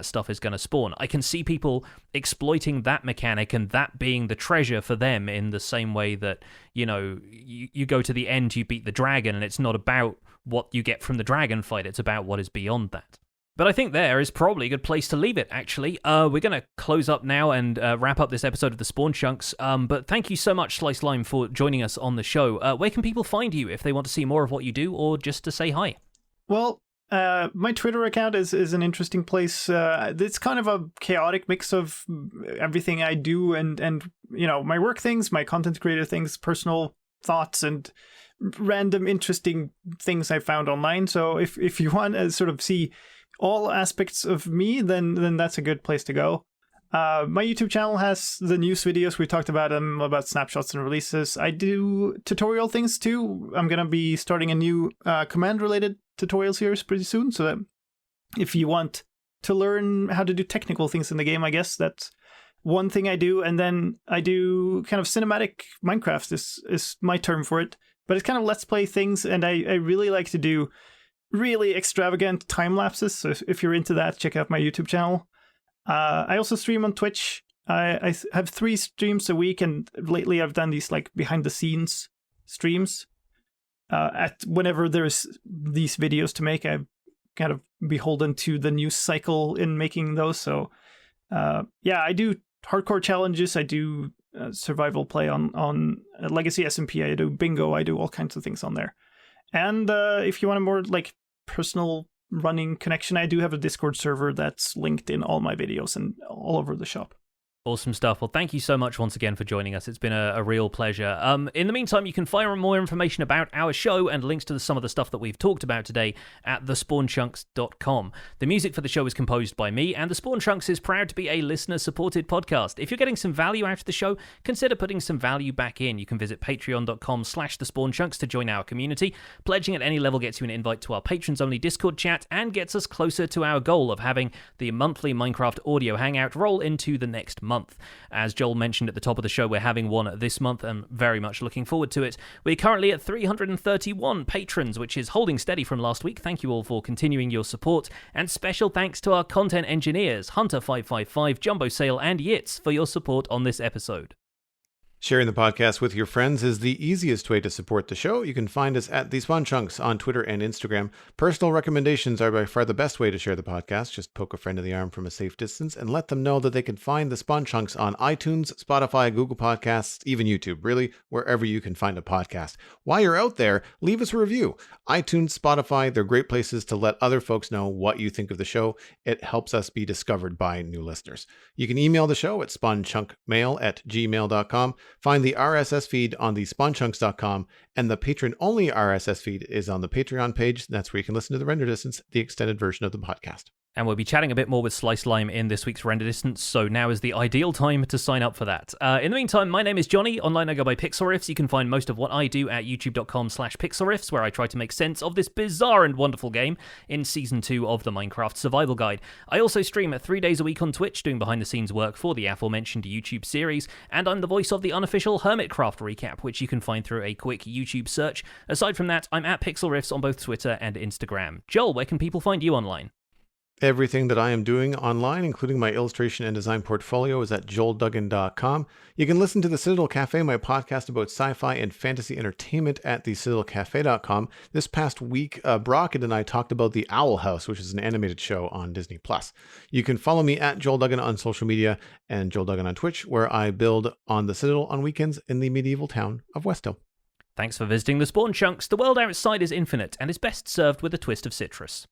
S1: stuff is going to spawn. I can see people exploiting that mechanic and that being the treasure for them, in the same way that, you go to the end, you beat the dragon, and it's not about what you get from the dragon fight, it's about what is beyond that. But I think there is probably a good place to leave it, actually. We're going to close up now and wrap up this episode of the Spawn Chunks. But thank you so much, SlicedLime, for joining us on the show. Where can people find you if they want to see more of what you do, or just to say hi?
S3: Well, my Twitter account is an interesting place. It's kind of a chaotic mix of everything I do and my work things, my content creator things, personal thoughts, and random interesting things I found online. So if you want to sort of see all aspects of me, then that's a good place to go. My YouTube channel has the news videos. We talked about them, about snapshots and releases. I do tutorial things too. I'm going to be starting a new command-related tutorial series pretty soon. So that if you want to learn how to do technical things in the game, I guess that's one thing I do. And then I do kind of cinematic Minecraft is my term for it. But it's kind of let's play things, and I really like to do really extravagant time lapses. So if you're into that, check out my YouTube channel. I also stream on Twitch. I have 3 streams a week, and lately I've done these like behind the scenes streams. At whenever there's these videos to make, I'm kind of beholden to the news cycle in making those. So I do hardcore challenges. I do survival play on Legacy SMP. I do bingo. I do all kinds of things on there. And if you want a more like personal running connection, I do have a Discord server that's linked in all my videos and all over the shop.
S1: Awesome stuff. Well, thank you so much once again for joining us. It's been a real pleasure. In the meantime, you can find more information about our show and links to some of the stuff that we've talked about today at thespawnchunks.com. The music for the show is composed by me, and The Spawn Chunks is proud to be a listener-supported podcast. If you're getting some value out of the show, consider putting some value back in. You can visit patreon.com/thespawnchunks to join our community. Pledging at any level gets you an invite to our patrons-only Discord chat and gets us closer to our goal of having the monthly Minecraft audio hangout roll into the next month. As Joel mentioned at the top of the show, we're having one this month and very much looking forward to it. We're currently at 331 patrons, which is holding steady from last week. Thank you all for continuing your support, and special thanks to our content engineers, Hunter555, Jumbo Sale, and Yitz for your support on this episode.
S2: Sharing the podcast with your friends is the easiest way to support the show. You can find us at The Spawn Chunks on Twitter and Instagram. Personal recommendations are by far the best way to share the podcast. Just poke a friend in the arm from a safe distance and let them know that they can find The Spawn Chunks on iTunes, Spotify, Google Podcasts, even YouTube, really, wherever you can find a podcast. While you're out there, leave us a review. iTunes, Spotify, they're great places to let other folks know what you think of the show. It helps us be discovered by new listeners. You can email the show at spawnchunkmail@gmail.com. Find the RSS feed on the spawnchunks.com, and the patron-only RSS feed is on the Patreon page. That's where you can listen to the Render Distance, the extended version of the podcast.
S1: And we'll be chatting a bit more with SlicedLime in this week's Render Distance, so now is the ideal time to sign up for that. In the meantime, my name is Jonny. Online I go by PixelRiffs. You can find most of what I do at youtube.com/PixelRiffs, where I try to make sense of this bizarre and wonderful game in Season 2 of the Minecraft Survival Guide. I also stream 3 days a week on Twitch, doing behind-the-scenes work for the aforementioned YouTube series, and I'm the voice of the unofficial Hermitcraft recap, which you can find through a quick YouTube search. Aside from that, I'm at PixelRiffs on both Twitter and Instagram. Joel, where can people find you online?
S2: Everything that I am doing online, including my illustration and design portfolio, is at joelduggan.com. You can listen to The Citadel Cafe, my podcast about sci-fi and fantasy entertainment, at thecitadelcafe.com. This past week, Brockett and I talked about The Owl House, which is an animated show on Disney+. You can follow me at Joel Duggan on social media and Joel Duggan on Twitch, where I build on the Citadel on weekends in the medieval town of West Hill.
S1: Thanks for visiting the Spawn Chunks. The world outside is infinite and is best served with a twist of citrus.